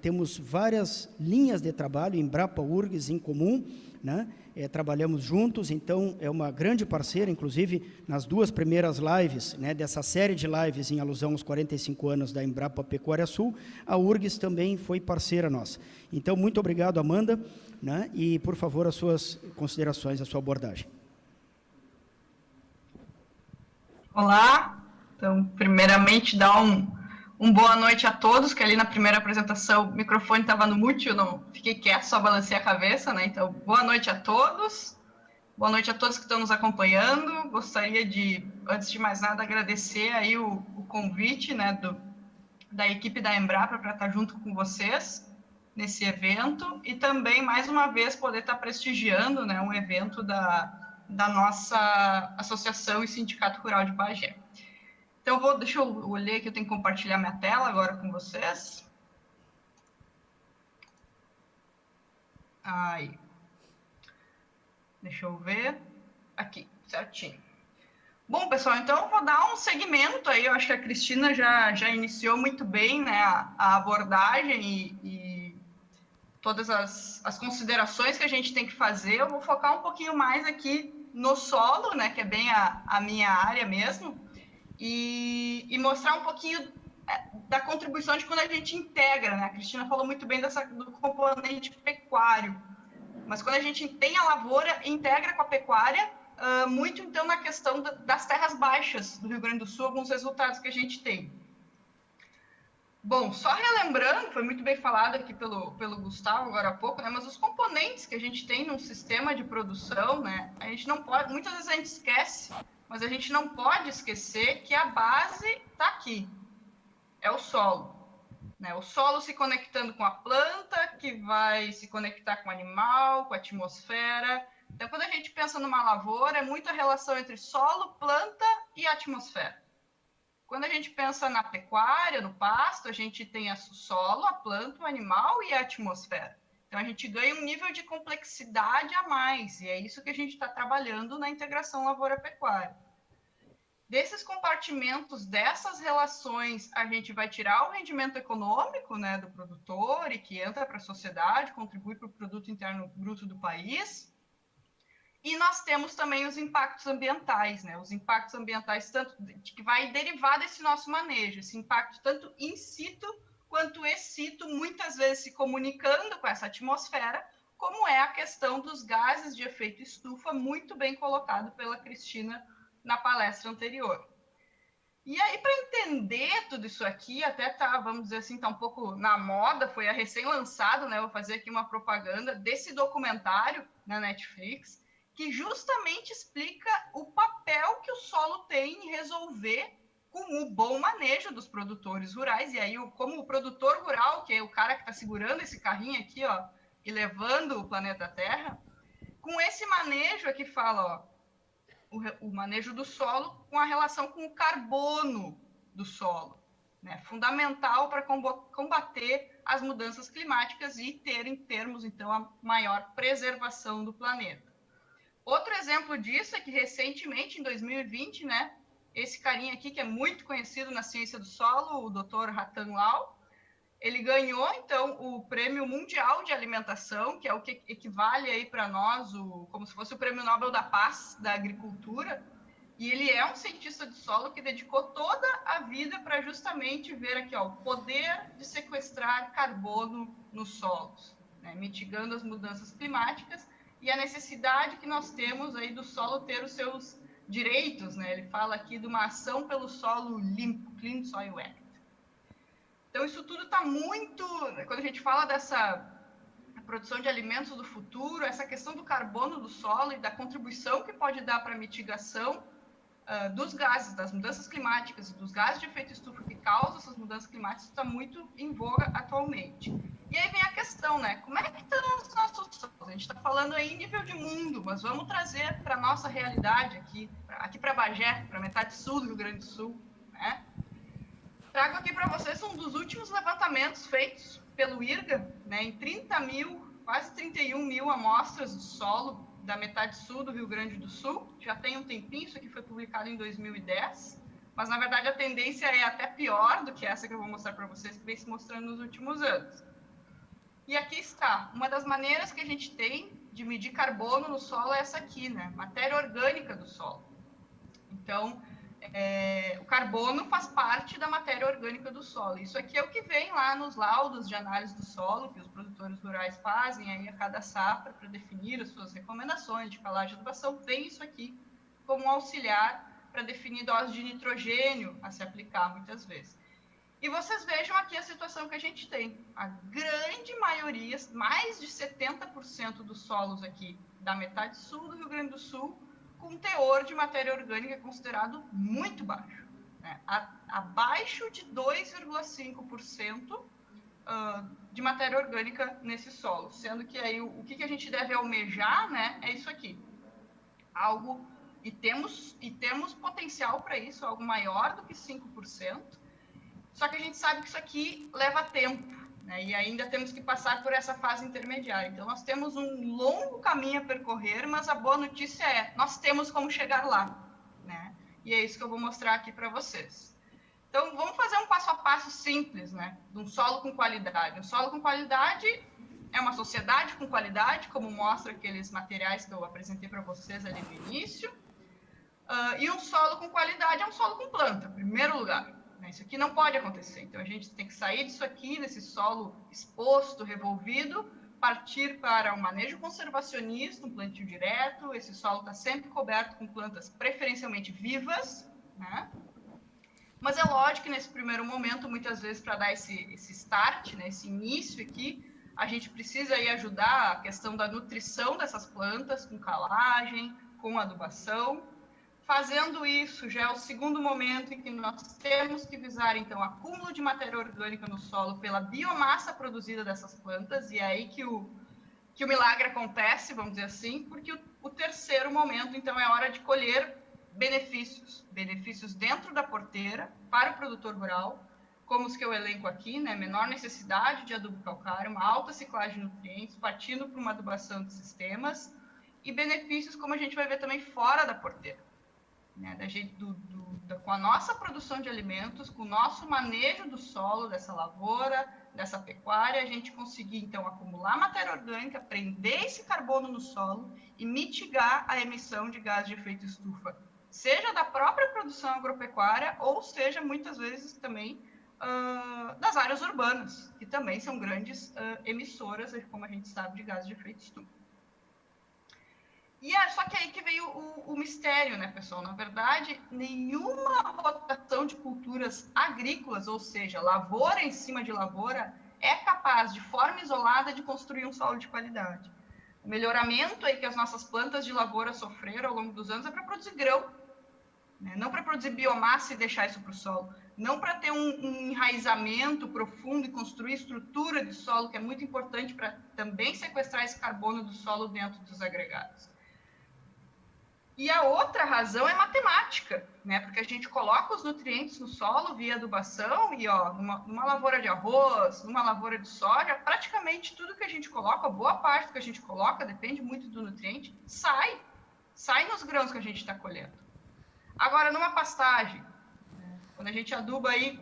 temos várias linhas de trabalho, Embrapa URGS em comum, né, trabalhamos juntos, então é uma grande parceira, inclusive nas duas primeiras lives, né, dessa série de lives em alusão aos 45 anos da Embrapa Pecuária Sul, a URGS também foi parceira nossa. Então, muito obrigado, Amanda, né, e, por favor, as suas considerações, a sua abordagem. Olá, então, primeiramente, dar um boa noite a todos, que ali na primeira apresentação o microfone estava no mute, eu não fiquei quieto, só balancei a cabeça, né? Então, boa noite a todos que estão nos acompanhando. Gostaria de, antes de mais nada, agradecer aí o convite, né, da equipe da Embrapa para estar junto com vocês nesse evento e também, mais uma vez, poder estar prestigiando, né, um evento da nossa Associação e Sindicato Rural de Bagé. Então, deixa eu ler que eu tenho que compartilhar minha tela agora com vocês. Aí. Deixa eu ver. Aqui, certinho. Bom, pessoal, então eu vou dar um segmento aí, eu acho que a Cristina já iniciou muito bem, né, a abordagem e todas as considerações que a gente tem que fazer. Eu vou focar um pouquinho mais aqui no solo, né, que é bem a minha área mesmo, e mostrar um pouquinho da contribuição de quando a gente integra, né? A Cristina falou muito bem do componente pecuário, mas quando a gente tem a lavoura, integra com a pecuária, muito então na questão das terras baixas do Rio Grande do Sul, alguns resultados que a gente tem. Bom, só relembrando, foi muito bem falado aqui pelo Gustavo agora há pouco, né, mas os componentes que a gente tem num sistema de produção, né, a gente não pode, muitas vezes a gente esquece, mas a gente não pode esquecer que a base está aqui, é o solo. Né, o solo se conectando com a planta, que vai se conectar com o animal, com a atmosfera. Então, quando a gente pensa numa lavoura, é muita relação entre solo, planta e atmosfera. Quando a gente pensa na pecuária, no pasto, a gente tem o solo, a planta, o animal e a atmosfera. Então, a gente ganha um nível de complexidade a mais, e é isso que a gente está trabalhando na integração lavoura-pecuária. Desses compartimentos, dessas relações, a gente vai tirar o rendimento econômico, né, do produtor e que entra para a sociedade, contribui para o produto interno bruto do país. E nós temos também os impactos ambientais, né? Os impactos ambientais tanto que vai derivar desse nosso manejo, esse impacto tanto in situ quanto ex situ, muitas vezes se comunicando com essa atmosfera, como é a questão dos gases de efeito estufa, muito bem colocado pela Cristina na palestra anterior. E aí, para entender tudo isso aqui, até tá, vamos dizer assim, tá um pouco na moda, foi recém-lançado, né? Vou fazer aqui uma propaganda desse documentário na Netflix, que justamente explica o papel que o solo tem em resolver com o bom manejo dos produtores rurais. E aí, como o produtor rural, que é o cara que está segurando esse carrinho aqui, ó, e levando o planeta Terra, com esse manejo aqui fala, ó, o manejo do solo com a relação com o carbono do solo, né? Fundamental para combater as mudanças climáticas e ter, em termos, então, a maior preservação do planeta. Outro exemplo disso é que, recentemente, em 2020, né, esse carinha aqui, que é muito conhecido na ciência do solo, o Dr. Ratan Lal, ele ganhou, então, o Prêmio Mundial de Alimentação, que é o que equivale aí para nós, como se fosse o Prêmio Nobel da Paz da Agricultura, e ele é um cientista de solo que dedicou toda a vida para justamente ver aqui, ó, o poder de sequestrar carbono nos solos, né, mitigando as mudanças climáticas e a necessidade que nós temos aí do solo ter os seus direitos, né? Ele fala aqui de uma ação pelo solo limpo, Clean Soil Act. Então, isso tudo está muito... Quando a gente fala dessa produção de alimentos do futuro, essa questão do carbono do solo e da contribuição que pode dar para a mitigação dos gases, das mudanças climáticas, dos gases de efeito estufa que causam essas mudanças climáticas, está muito em voga atualmente. E aí vem a questão, né? Como é que estão os nossos solos? A gente está falando aí em nível de mundo, mas vamos trazer para a nossa realidade aqui para Bagé, para a metade sul do Rio Grande do Sul, né? Trago aqui para vocês um dos últimos levantamentos feitos pelo IRGA, né, em 30 mil, quase 31 mil amostras de solo da metade sul do Rio Grande do Sul. Já tem um tempinho, isso aqui foi publicado em 2010, mas na verdade a tendência é até pior do que essa que eu vou mostrar para vocês, que vem se mostrando nos últimos anos. E aqui está, uma das maneiras que a gente tem de medir carbono no solo é essa aqui, né, matéria orgânica do solo. Então, o carbono faz parte da matéria orgânica do solo. Isso aqui é o que vem lá nos laudos de análise do solo que os produtores rurais fazem aí a cada safra para definir as suas recomendações de calagem e adubação. Vem isso aqui como um auxiliar para definir dose de nitrogênio a se aplicar muitas vezes. E vocês vejam aqui a situação que a gente tem. A grande maioria, mais de 70% dos solos aqui da metade sul do Rio Grande do Sul, com teor de matéria orgânica considerado muito baixo, né? Abaixo de 2,5% de matéria orgânica nesse solo, sendo que aí o que a gente deve almejar, né, é isso aqui, algo, e temos potencial para isso, algo maior do que 5%, só que a gente sabe que isso aqui leva tempo, né, e ainda temos que passar por essa fase intermediária. Então, nós temos um longo caminho a percorrer, mas a boa notícia é, nós temos como chegar lá, né? E é isso que eu vou mostrar aqui para vocês. Então, vamos fazer um passo a passo simples, né? De um solo com qualidade. Um solo com qualidade é uma sociedade com qualidade, como mostra aqueles materiais que eu apresentei para vocês ali no início. E um solo com qualidade é um solo com planta, em primeiro lugar. Isso aqui não pode acontecer. Então, a gente tem que sair disso aqui, desse solo exposto, revolvido, partir para um manejo conservacionista, um plantio direto. Esse solo está sempre coberto com plantas preferencialmente vivas, né? Mas é lógico que nesse primeiro momento, muitas vezes, para dar esse start, né, esse início aqui, a gente precisa aí ajudar a questão da nutrição dessas plantas, com calagem, com adubação. Fazendo isso, já é o segundo momento em que nós temos que visar, então, acúmulo de matéria orgânica no solo pela biomassa produzida dessas plantas, e é aí que o milagre acontece, vamos dizer assim, porque o terceiro momento, então, é a hora de colher benefícios dentro da porteira para o produtor rural, como os que eu elenco aqui, né? Menor necessidade de adubo calcário, uma alta ciclagem de nutrientes, partindo para uma adubação de sistemas, e benefícios, como a gente vai ver também, fora da porteira. Né, com a nossa produção de alimentos, com o nosso manejo do solo, dessa lavoura, dessa pecuária, a gente conseguir, então, acumular matéria orgânica, prender esse carbono no solo e mitigar a emissão de gás de efeito estufa, seja da própria produção agropecuária ou seja, muitas vezes, também das áreas urbanas, que também são grandes emissoras, como a gente sabe, de gás de efeito estufa. E só que aí que veio o mistério, né, pessoal? Na verdade, nenhuma rotação de culturas agrícolas, ou seja, lavoura em cima de lavoura, é capaz, de forma isolada, de construir um solo de qualidade. O melhoramento aí que as nossas plantas de lavoura sofreram ao longo dos anos é para produzir grão, né? Não para produzir biomassa e deixar isso para o solo, não para ter um enraizamento profundo e construir estrutura de solo, que é muito importante para também sequestrar esse carbono do solo dentro dos agregados. E a outra razão é matemática, né? Porque a gente coloca os nutrientes no solo via adubação e, numa lavoura de arroz, numa lavoura de soja, praticamente tudo que a gente coloca, boa parte do que a gente coloca, depende muito do nutriente, sai nos grãos que a gente está colhendo. Agora, numa pastagem, quando a gente aduba aí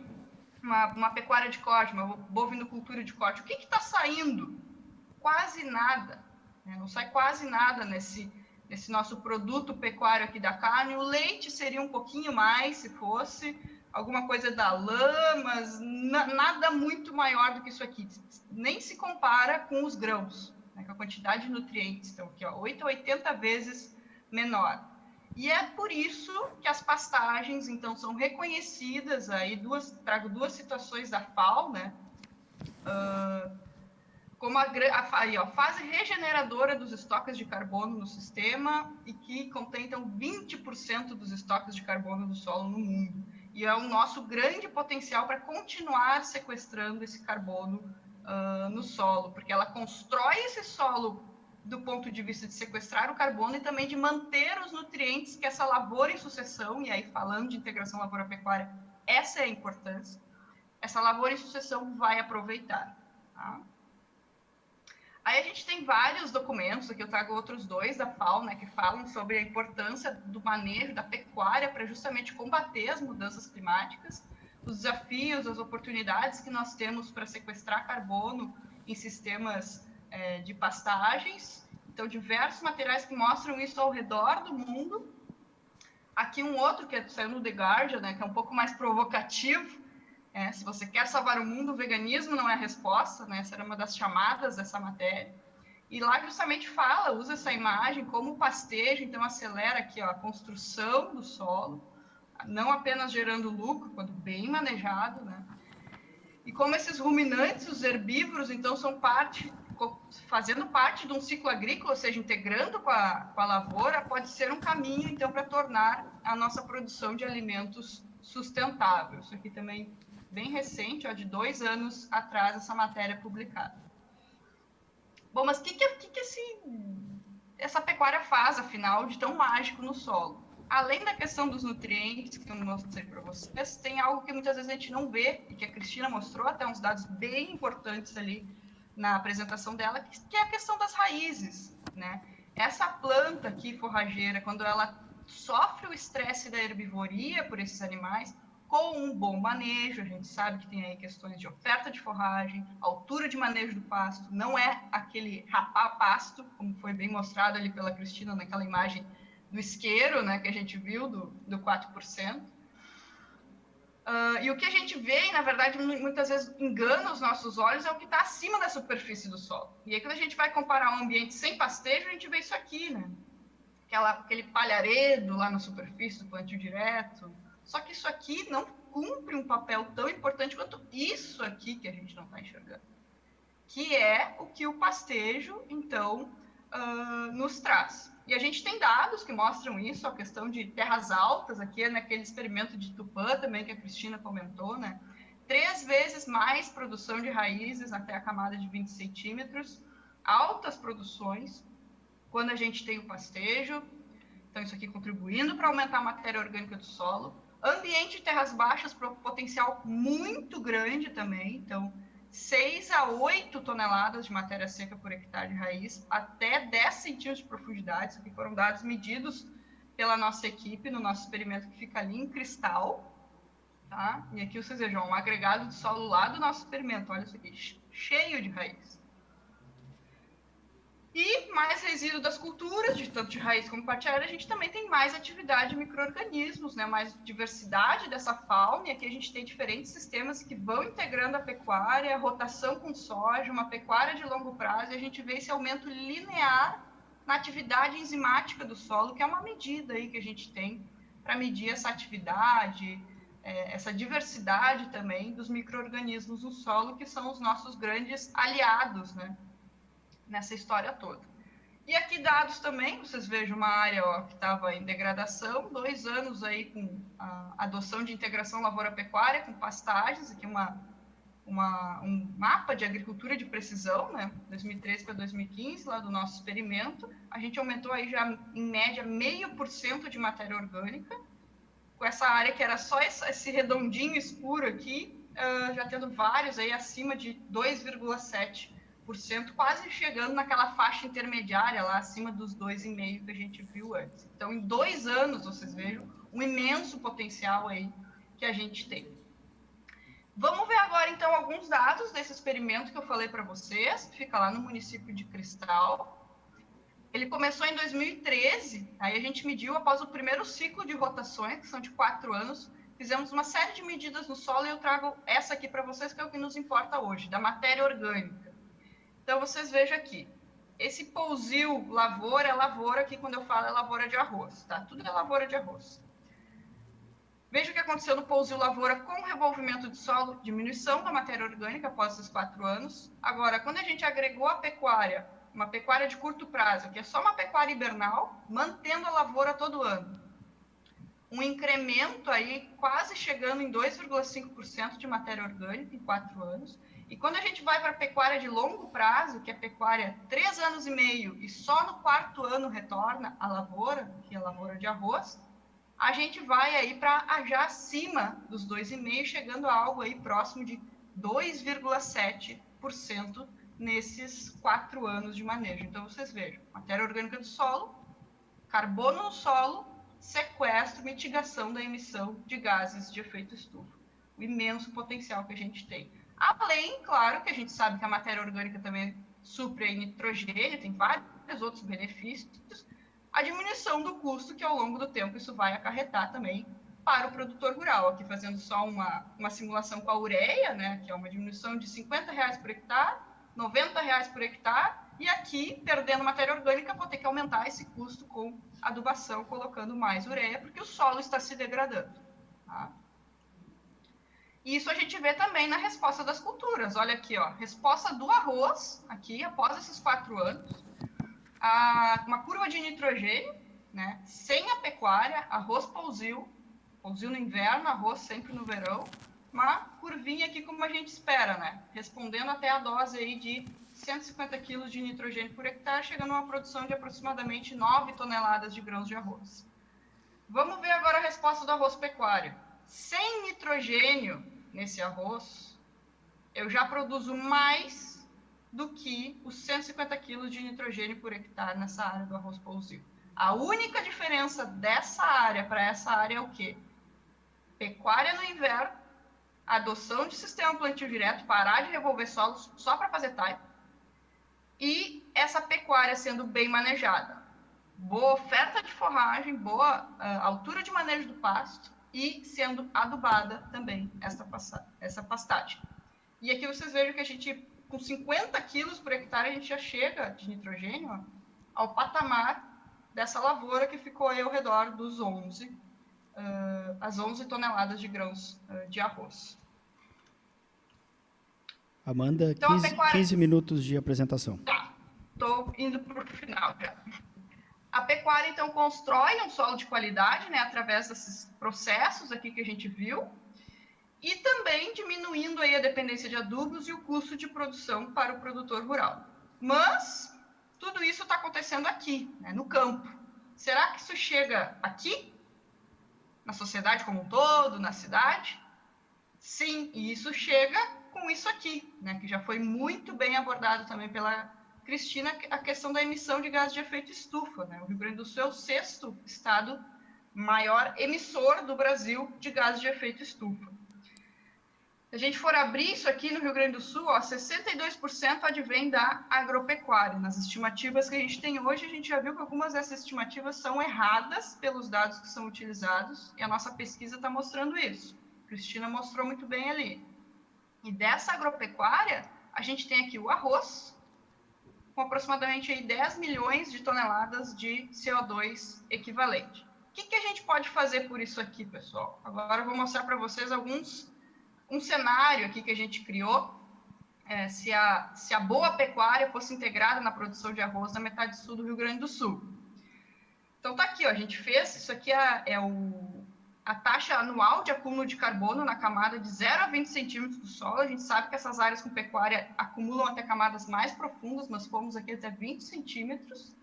uma pecuária de corte, uma bovinocultura de corte, o que está saindo? Quase nada, né? Não sai quase nada nesse nosso produto pecuário aqui da carne. O leite seria um pouquinho mais, se fosse alguma coisa da lã, mas nada muito maior do que isso aqui. Nem se compara com os grãos, né, com a quantidade de nutrientes. Então, aqui, 8 a 80 vezes menor. E é por isso que as pastagens, então, são reconhecidas, aí trago duas situações da FAO, né, como a fase regeneradora dos estoques de carbono no sistema e que contemplam 20% dos estoques de carbono do solo no mundo. E é o nosso grande potencial para continuar sequestrando esse carbono no solo, porque ela constrói esse solo do ponto de vista de sequestrar o carbono e também de manter os nutrientes que essa lavoura em sucessão, e aí falando de integração lavoura-pecuária, essa é a importância, essa lavoura em sucessão vai aproveitar, tá? Aí a gente tem vários documentos, aqui eu trago outros dois da FAO, né, que falam sobre a importância do manejo da pecuária para justamente combater as mudanças climáticas, os desafios, as oportunidades que nós temos para sequestrar carbono em sistemas de pastagens. Então, diversos materiais que mostram isso ao redor do mundo. Aqui um outro que saiu no The Guardian, né, que é um pouco mais provocativo. Se você quer salvar o mundo, o veganismo não é a resposta, né? Essa era uma das chamadas dessa matéria. E lá justamente usa essa imagem como o pastejo, então acelera aqui a construção do solo, não apenas gerando lucro, quando bem manejado, né? E como esses ruminantes, os herbívoros, então fazendo parte de um ciclo agrícola, ou seja, integrando com a lavoura, pode ser um caminho, então, para tornar a nossa produção de alimentos sustentável. Isso aqui também bem recente, de 2 anos atrás, essa matéria publicada. Bom, mas o que essa pecuária faz, afinal, de tão mágico no solo? Além da questão dos nutrientes, que eu mostrei para vocês, tem algo que muitas vezes a gente não vê, e que a Cristina mostrou, até uns dados bem importantes ali na apresentação dela, que é a questão das raízes, né? Essa planta aqui, forrageira, quando ela sofre o estresse da herbivoria por esses animais, com um bom manejo, a gente sabe que tem aí questões de oferta de forragem, altura de manejo do pasto, não é aquele rapar pasto, como foi bem mostrado ali pela Cristina naquela imagem do isqueiro, né, que a gente viu, do 4%. E o que a gente vê, e na verdade muitas vezes engana os nossos olhos, é o que está acima da superfície do solo. E aí quando a gente vai comparar um ambiente sem pastejo, a gente vê isso aqui, né? Aquele palharedo lá na superfície do plantio direto. Só que isso aqui não cumpre um papel tão importante quanto isso aqui que a gente não está enxergando. Que é o que o pastejo, então, nos traz. E a gente tem dados que mostram isso, a questão de terras altas, aqui naquele experimento de Tupã também, que a Cristina comentou, né? 3 vezes mais produção de raízes até a camada de 20 centímetros, altas produções, quando a gente tem o pastejo. Então, isso aqui contribuindo para aumentar a matéria orgânica do solo. Ambiente de terras baixas, potencial muito grande também, então 6 a 8 toneladas de matéria seca por hectare de raiz, até 10 centímetros de profundidade. Isso aqui foram dados medidos pela nossa equipe no nosso experimento que fica ali em Cristal, tá? E aqui vocês vejam, um agregado de solo lá do nosso experimento, olha isso aqui, cheio de raiz. E mais resíduo das culturas, de tanto de raiz como patiária, a gente também tem mais atividade de micro-organismos, né? Mais diversidade dessa fauna, e aqui a gente tem diferentes sistemas que vão integrando a pecuária, rotação com soja, uma pecuária de longo prazo, e a gente vê esse aumento linear na atividade enzimática do solo, que é uma medida aí que a gente tem para medir essa atividade, essa diversidade também dos micro-organismos no solo, que são os nossos grandes aliados, né? Nessa história toda. E aqui dados também, vocês vejam uma área que estava em degradação, 2 anos aí com a adoção de integração lavoura-pecuária, com pastagens, aqui um mapa de agricultura de precisão, né, 2013 para 2015, lá do nosso experimento, a gente aumentou aí já, em média, 0,5% de matéria orgânica, com essa área que era só esse redondinho escuro aqui, já tendo vários aí acima de 2,7%, quase chegando naquela faixa intermediária lá, acima dos 2,5% que a gente viu antes. Então, em 2 anos, vocês vejam um imenso potencial aí que a gente tem. Vamos ver agora, então, alguns dados desse experimento que eu falei para vocês, que fica lá no município de Cristal. Ele começou em 2013, aí a gente mediu após o primeiro ciclo de rotações, que são de 4 anos, fizemos uma série de medidas no solo e eu trago essa aqui para vocês, que é o que nos importa hoje, da matéria orgânica. Então, vocês vejam aqui, esse pousio lavoura é lavoura, aqui quando eu falo é lavoura de arroz, tá? Tudo é lavoura de arroz. Veja o que aconteceu no pousio lavoura com o revolvimento de solo, diminuição da matéria orgânica após esses 4 anos. Agora, quando a gente agregou a pecuária, uma pecuária de curto prazo, que é só uma pecuária hibernal, mantendo a lavoura todo ano. Um incremento aí quase chegando em 2,5% de matéria orgânica em 4 anos. E quando a gente vai para a pecuária de longo prazo, que é pecuária 3 anos e meio, e só no 4º ano retorna a lavoura, que é a lavoura de arroz, a gente vai aí para já acima dos 2,5%, chegando a algo aí próximo de 2,7% nesses 4 anos de manejo. Então, vocês vejam, matéria orgânica do solo, carbono no solo, sequestro, mitigação da emissão de gases de efeito estufa. O imenso potencial que a gente tem. Além, claro, que a gente sabe que a matéria orgânica também supre nitrogênio, tem vários outros benefícios, a diminuição do custo que ao longo do tempo isso vai acarretar também para o produtor rural. Aqui fazendo só uma simulação com a ureia, né, que é uma diminuição de R$50 por hectare, R$90 por hectare, e aqui, perdendo matéria orgânica, vou ter que aumentar esse custo com adubação, colocando mais ureia, porque o solo está se degradando. Tá? Isso a gente vê também na resposta das culturas. Olha aqui, ó, resposta do arroz, aqui, após esses 4 anos, uma curva de nitrogênio, né, sem a pecuária, arroz pousio no inverno, arroz sempre no verão, uma curvinha aqui como a gente espera, né, respondendo até a dose aí de 150 kg de nitrogênio por hectare, chegando a uma produção de aproximadamente 9 toneladas de grãos de arroz. Vamos ver agora a resposta do arroz pecuário. Sem nitrogênio nesse arroz, eu já produzo mais do que os 150 kg de nitrogênio por hectare nessa área do arroz pousio. A única diferença dessa área para essa área é o quê? Pecuária no inverno, adoção de sistema plantio direto, parar de revolver solos só para fazer taipa, e essa pecuária sendo bem manejada. Boa oferta de forragem, boa altura de manejo do pasto e sendo adubada também essa pastagem. E aqui vocês vejam que a gente, com 50 quilos por hectare, a gente já chega de nitrogênio, ó, ao patamar dessa lavoura que ficou aí ao redor dos 11 toneladas de grãos de arroz. Amanda, Então, 15 minutos de apresentação. Tá, estou indo para o final já. A pecuária, então, constrói um solo de qualidade, né, através desses processos aqui que a gente viu, e também diminuindo aí a dependência de adubos e o custo de produção para o produtor rural. Mas tudo isso está acontecendo aqui, né, no campo. Será que isso chega aqui, na sociedade como um todo, na cidade? Sim, e isso chega com isso aqui, né, que já foi muito bem abordado também pela Cristina, a questão da emissão de gases de efeito estufa, né? O Rio Grande do Sul é o 6º estado maior emissor do Brasil de gases de efeito estufa. Se a gente for abrir isso aqui no Rio Grande do Sul, ó, 62% advém da agropecuária. Nas estimativas que a gente tem hoje, a gente já viu que algumas dessas estimativas são erradas pelos dados que são utilizados, e a nossa pesquisa está mostrando isso. A Cristina mostrou muito bem ali. E dessa agropecuária, a gente tem aqui o arroz, com aproximadamente aí 10 milhões de toneladas de CO2 equivalente. O que a gente pode fazer por isso aqui, pessoal? Agora eu vou mostrar para vocês um cenário aqui que a gente criou, se a boa pecuária fosse integrada na produção de arroz na metade sul do Rio Grande do Sul. Então tá aqui, ó, a gente fez, isso aqui a taxa anual de acúmulo de carbono na camada de 0 a 20 centímetros do solo. A gente sabe que essas áreas com pecuária acumulam até camadas mais profundas, mas fomos aqui até 20 centímetros.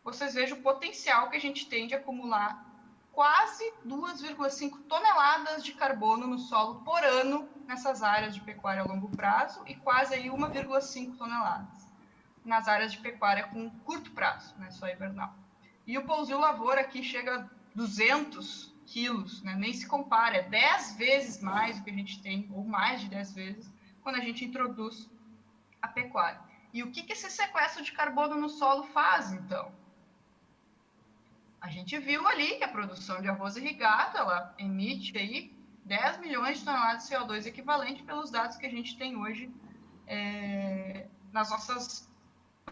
Vocês vejam o potencial que a gente tem de acumular quase 2,5 toneladas de carbono no solo por ano nessas áreas de pecuária a longo prazo e quase aí 1,5 toneladas nas áreas de pecuária com curto prazo, né, só hibernal. E o pousio lavoura aqui chega a 200 quilos, né, nem se compara, é 10 vezes mais do que a gente tem, ou mais de 10 vezes, quando a gente introduz a pecuária. E o que esse sequestro de carbono no solo faz, então? A gente viu ali que a produção de arroz irrigado, ela emite aí 10 milhões de toneladas de CO2 equivalente pelos dados que a gente tem hoje nas nossas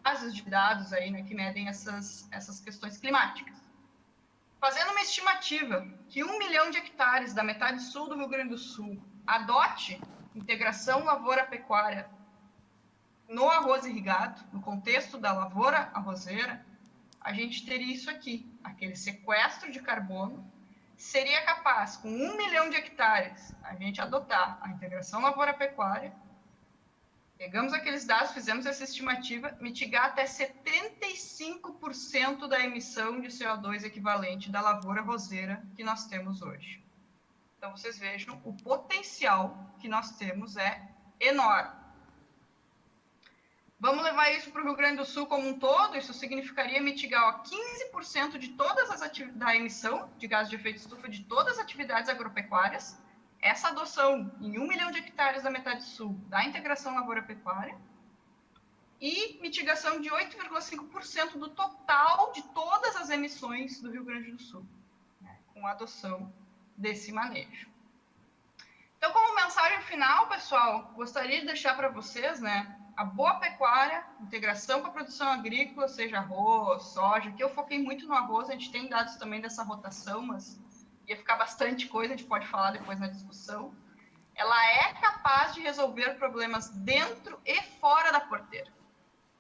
bases de dados aí, né, que medem essas questões climáticas. Fazendo uma estimativa que 1 milhão de hectares da metade sul do Rio Grande do Sul adote integração lavoura-pecuária no arroz irrigado, no contexto da lavoura arrozeira, a gente teria isso aqui, aquele sequestro de carbono, seria capaz, com 1 milhão de hectares, a gente adotar a integração lavoura-pecuária, pegamos aqueles dados, fizemos essa estimativa, mitigar até 75% da emissão de CO2 equivalente da lavoura arrozeira que nós temos hoje. Então, vocês vejam, o potencial que nós temos é enorme. Vamos levar isso para o Rio Grande do Sul como um todo, isso significaria mitigar 15% de todas da emissão de gases de efeito estufa de todas as atividades agropecuárias, essa adoção em 1 milhão de hectares da metade sul da integração lavoura-pecuária e mitigação de 8,5% do total de todas as emissões do Rio Grande do Sul, né, com a adoção desse manejo. Então, como mensagem final, pessoal, gostaria de deixar para vocês, né, a boa pecuária, integração com a produção agrícola, seja arroz, soja, que eu foquei muito no arroz, a gente tem dados também dessa rotação, mas ia ficar bastante coisa, a gente pode falar depois na discussão. Ela é capaz de resolver problemas dentro e fora da porteira,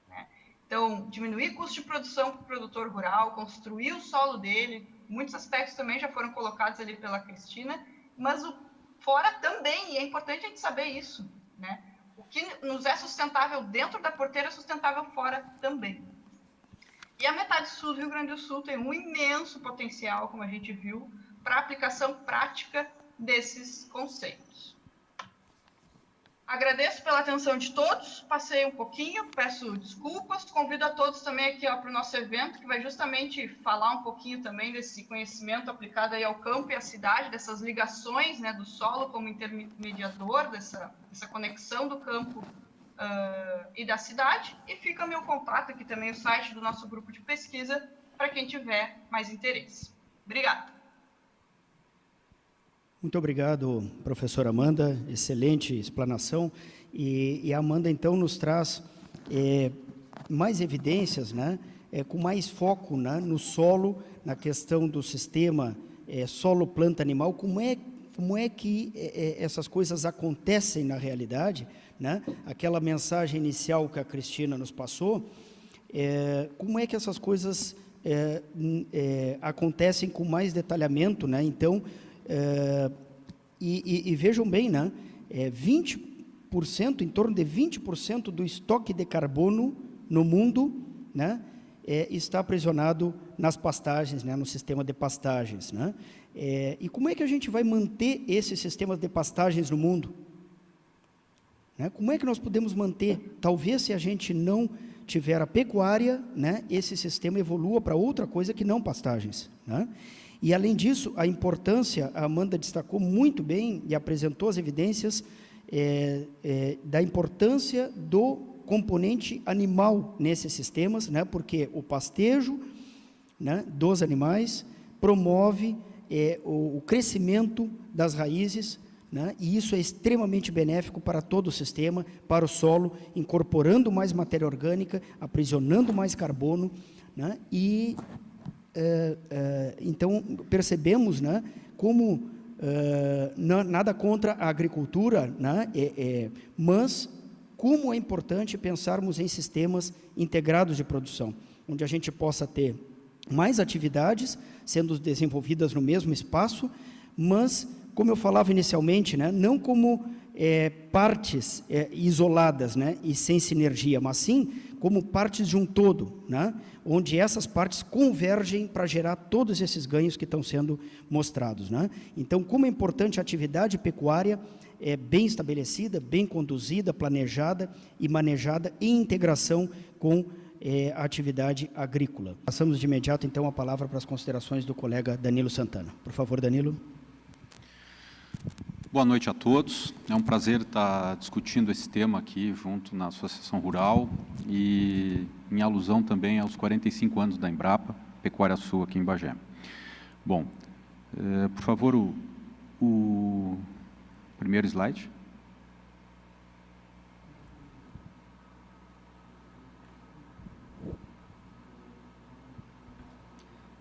né? Então, diminuir o custo de produção para o produtor rural, construir o solo dele, muitos aspectos também já foram colocados ali pela Cristina, mas o fora também, e é importante a gente saber isso, né? O que nos é sustentável dentro da porteira é sustentável fora também. E a metade sul do Rio Grande do Sul tem um imenso potencial, como a gente viu, para a aplicação prática desses conceitos. Agradeço pela atenção de todos, passei um pouquinho, peço desculpas, convido a todos também aqui para o nosso evento, que vai justamente falar um pouquinho também desse conhecimento aplicado aí ao campo e à cidade, dessas ligações, né, do solo como intermediador, dessa conexão do campo e da cidade, e fica meu contato aqui também, o site do nosso grupo de pesquisa, para quem tiver mais interesse. Obrigada. Muito obrigado, professora Amanda, excelente explanação. E a Amanda, então, nos traz mais evidências, né, com mais foco, né, no solo, na questão do sistema solo, planta, animal, como é que essas coisas acontecem na realidade, né? Aquela mensagem inicial que a Cristina nos passou, como é que essas coisas acontecem com mais detalhamento, né? Então, e vejam bem, né? 20%, em torno de 20% do estoque de carbono no mundo, né, está aprisionado nas pastagens, né, no sistema de pastagens, né? E como é que a gente vai manter esse sistema de pastagens no mundo? Né? Como é que nós podemos manter? Talvez se a gente não tiver a pecuária, né, esse sistema evolua para outra coisa que não pastagens, né? E, além disso, a importância, a Amanda destacou muito bem e apresentou as evidências da importância do componente animal nesses sistemas, né, porque o pastejo, né, dos animais promove o crescimento das raízes, né, e isso é extremamente benéfico para todo o sistema, para o solo, incorporando mais matéria orgânica, aprisionando mais carbono, né, e então percebemos, né, como nada contra a agricultura, né, mas como é importante pensarmos em sistemas integrados de produção, onde a gente possa ter mais atividades sendo desenvolvidas no mesmo espaço, mas, como eu falava inicialmente, né, não como partes isoladas, né, e sem sinergia, mas sim como partes de um todo, né, onde essas partes convergem para gerar todos esses ganhos que estão sendo mostrados, né? Então, como é importante a atividade pecuária bem estabelecida, bem conduzida, planejada e manejada em integração com a atividade agrícola. Passamos de imediato, então, a palavra para as considerações do colega Danilo Santana. Por favor, Danilo. Boa noite a todos. É um prazer estar discutindo esse tema aqui junto na Associação Rural e em alusão também aos 45 anos da Embrapa, Pecuária Sul aqui em Bagé. Bom, por favor, o primeiro slide.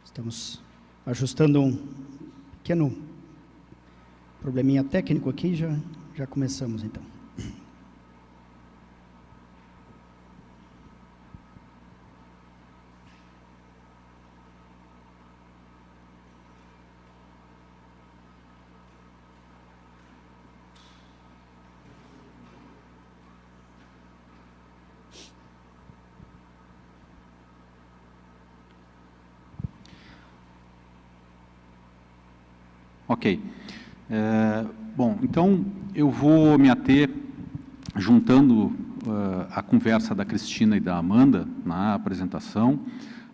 Estamos ajustando um pequeno probleminha técnico aqui, já começamos então. Ok. Bom, então eu vou me ater, juntando a conversa da Cristina e da Amanda na apresentação,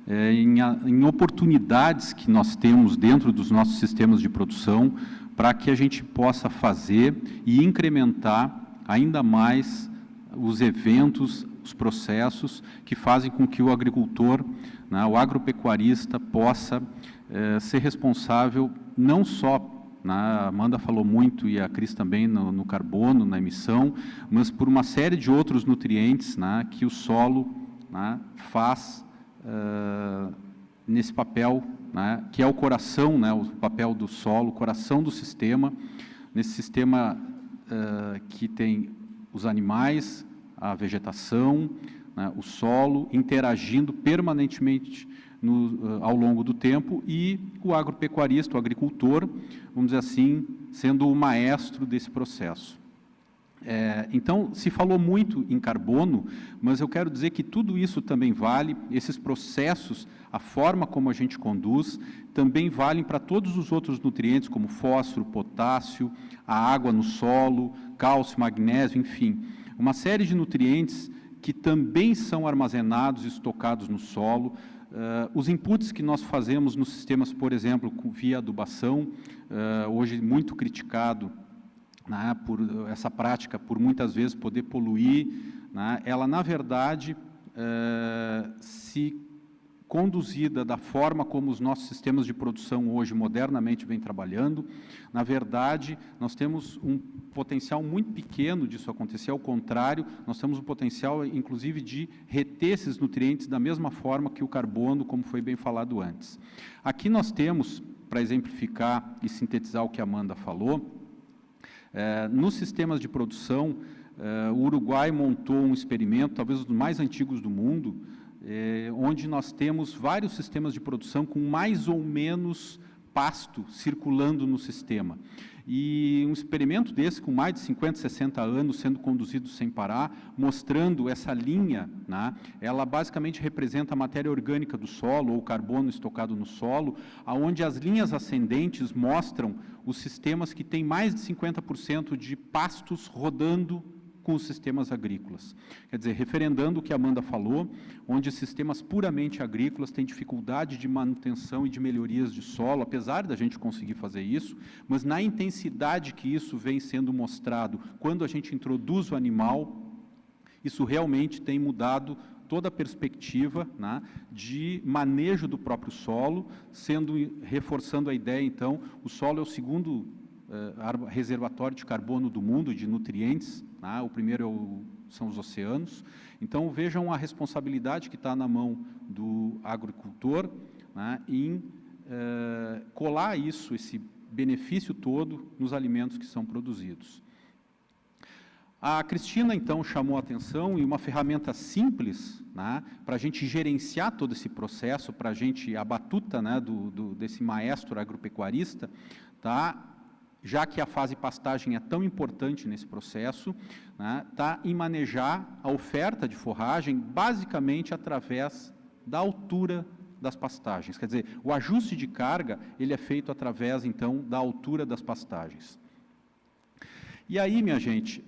em oportunidades que nós temos dentro dos nossos sistemas de produção para que a gente possa fazer e incrementar ainda mais os eventos, os processos que fazem com que o agricultor, né, o agropecuarista possa ser responsável não só, a Amanda falou muito e a Cris também no carbono, na emissão, mas por uma série de outros nutrientes, né, que o solo, né, faz nesse papel, né, que é o coração, né, o papel do solo, o coração do sistema, nesse sistema que tem os animais, a vegetação, né, o solo, interagindo permanentemente ao longo do tempo, e o agropecuarista, o agricultor, vamos dizer assim, sendo o maestro desse processo. Então, se falou muito em carbono, mas eu quero dizer que tudo isso também vale, esses processos, a forma como a gente conduz, também valem para todos os outros nutrientes, como fósforo, potássio, a água no solo, cálcio, magnésio, enfim, uma série de nutrientes que também são armazenados e estocados no solo. Os inputs que nós fazemos nos sistemas, por exemplo, via adubação, hoje muito criticado, né, por essa prática, por muitas vezes poder poluir, né, ela, na verdade, se conduzida da forma como os nossos sistemas de produção hoje modernamente vêm trabalhando, na verdade, nós temos um potencial muito pequeno disso acontecer, ao contrário, nós temos um potencial, inclusive, de reter esses nutrientes da mesma forma que o carbono, como foi bem falado antes. Aqui nós temos, para exemplificar e sintetizar o que a Amanda falou, nos sistemas de produção, o Uruguai montou um experimento, talvez um dos mais antigos do mundo, onde nós temos vários sistemas de produção com mais ou menos pasto circulando no sistema. E um experimento desse, com mais de 50, 60 anos, sendo conduzido sem parar, mostrando essa linha, né, ela basicamente representa a matéria orgânica do solo, ou carbono estocado no solo, onde as linhas ascendentes mostram os sistemas que têm mais de 50% de pastos rodando com os sistemas agrícolas. Quer dizer, referendando o que a Amanda falou, onde sistemas puramente agrícolas têm dificuldade de manutenção e de melhorias de solo, apesar da gente conseguir fazer isso, mas na intensidade que isso vem sendo mostrado, quando a gente introduz o animal, isso realmente tem mudado toda a perspectiva, né, de manejo do próprio solo, reforçando a ideia, então, o solo é o segundo reservatório de carbono do mundo, de nutrientes, né, o primeiro são os oceanos. Então, vejam a responsabilidade que está na mão do agricultor, né, em colar isso, esse benefício todo, nos alimentos que são produzidos. A Cristina, então, chamou a atenção, e uma ferramenta simples, né, para a gente gerenciar todo esse processo, para a gente, a batuta, né, desse maestro agropecuarista, tá, já que a fase pastagem é tão importante nesse processo, né, tá, em manejar a oferta de forragem, basicamente através da altura das pastagens. Quer dizer, o ajuste de carga, ele é feito através, então, da altura das pastagens. E aí, minha gente,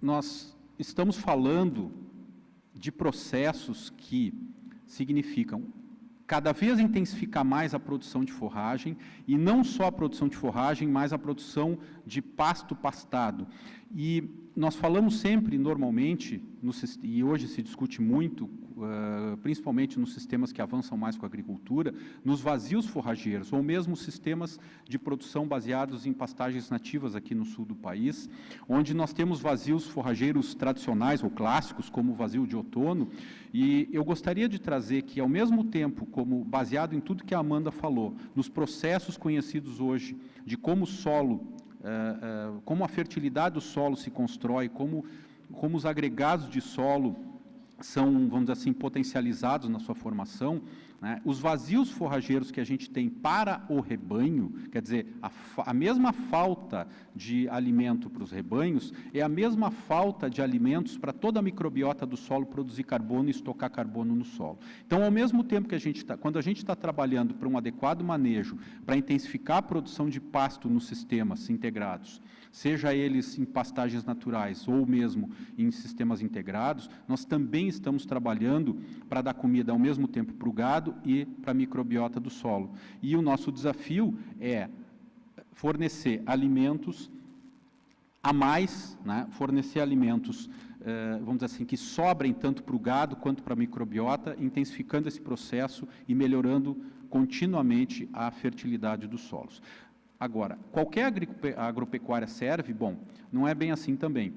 nós estamos falando de processos que significam cada vez intensificar mais a produção de forragem, e não só a produção de forragem, mas a produção de pasto pastado. E nós falamos sempre, normalmente, e hoje se discute muito, principalmente nos sistemas que avançam mais com a agricultura, nos vazios forrageiros, ou mesmo sistemas de produção baseados em pastagens nativas aqui no sul do país, onde nós temos vazios forrageiros tradicionais ou clássicos, como o vazio de outono, e eu gostaria de trazer que, ao mesmo tempo, como baseado em tudo que a Amanda falou, nos processos conhecidos hoje, de como o solo, como a fertilidade do solo se constrói, como os agregados de solo são, vamos dizer assim, potencializados na sua formação, né? Os vazios forrageiros que a gente tem para o rebanho, quer dizer, a mesma falta de alimento para os rebanhos é a mesma falta de alimentos para toda a microbiota do solo produzir carbono e estocar carbono no solo. Então, ao mesmo tempo que a gente quando a gente está trabalhando para um adequado manejo, para intensificar a produção de pasto nos sistemas integrados, seja eles em pastagens naturais ou mesmo em sistemas integrados, nós também estamos trabalhando para dar comida ao mesmo tempo para o gado e para a microbiota do solo. E o nosso desafio é fornecer alimentos a mais, né? Fornecer alimentos, vamos dizer assim, que sobrem tanto para o gado quanto para a microbiota, intensificando esse processo e melhorando continuamente a fertilidade dos solos. Agora, qualquer agropecuária serve? Bom, não é bem assim também.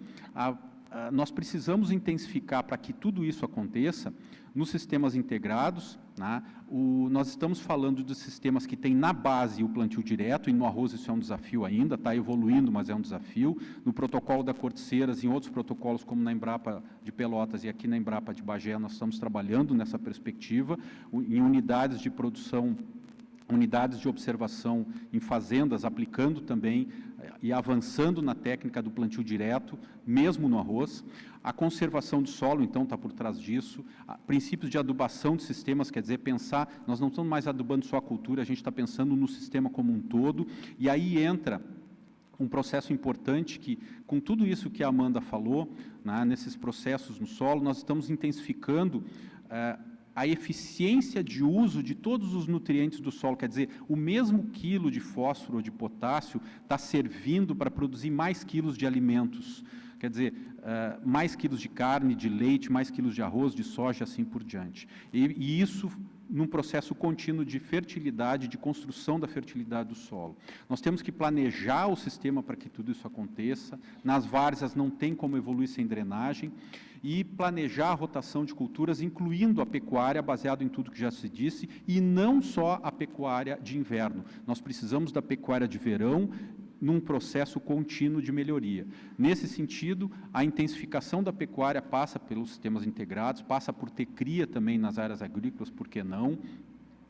Nós precisamos intensificar para que tudo isso aconteça nos sistemas integrados, né? Nós estamos falando de sistemas que têm na base o plantio direto, e no arroz isso é um desafio ainda, está evoluindo, mas é um desafio. No protocolo da Corteceiras, em outros protocolos, como na Embrapa de Pelotas e aqui na Embrapa de Bagé, nós estamos trabalhando nessa perspectiva, em unidades de produção, unidades de observação em fazendas, aplicando também e avançando na técnica do plantio direto, mesmo no arroz. A conservação do solo, então, está por trás disso. Princípios de adubação de sistemas, quer dizer, pensar, nós não estamos mais adubando só a cultura, a gente está pensando no sistema como um todo, e aí entra um processo importante que, com tudo isso que a Amanda falou, né, nesses processos no solo, nós estamos intensificando a eficiência de uso de todos os nutrientes do solo, quer dizer, o mesmo quilo de fósforo ou de potássio está servindo para produzir mais quilos de alimentos, quer dizer, mais quilos de carne, de leite, mais quilos de arroz, de soja, assim por diante. E isso num processo contínuo de fertilidade, de construção da fertilidade do solo. Nós temos que planejar o sistema para que tudo isso aconteça. Nas várzeas não tem como evoluir sem drenagem, e planejar a rotação de culturas, incluindo a pecuária, baseado em tudo que já se disse, e não só a pecuária de inverno. Nós precisamos da pecuária de verão, num processo contínuo de melhoria. Nesse sentido, a intensificação da pecuária passa pelos sistemas integrados, passa por ter cria também nas áreas agrícolas, por que não?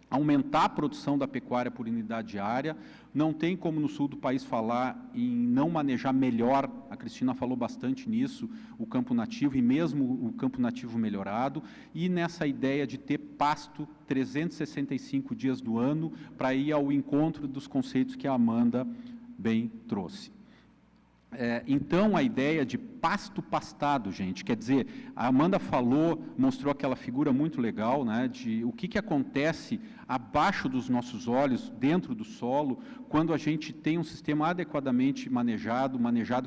Aumentar a produção da pecuária por unidade diária. Não tem como no sul do país falar em não manejar melhor, a Cristina falou bastante nisso, o campo nativo e mesmo o campo nativo melhorado, e nessa ideia de ter pasto 365 dias do ano para ir ao encontro dos conceitos que a Amanda bem trouxe. Então, a ideia de pasto pastado, gente, quer dizer, a Amanda falou, mostrou aquela figura muito legal, né, de o que acontece abaixo dos nossos olhos, dentro do solo, quando a gente tem um sistema adequadamente manejado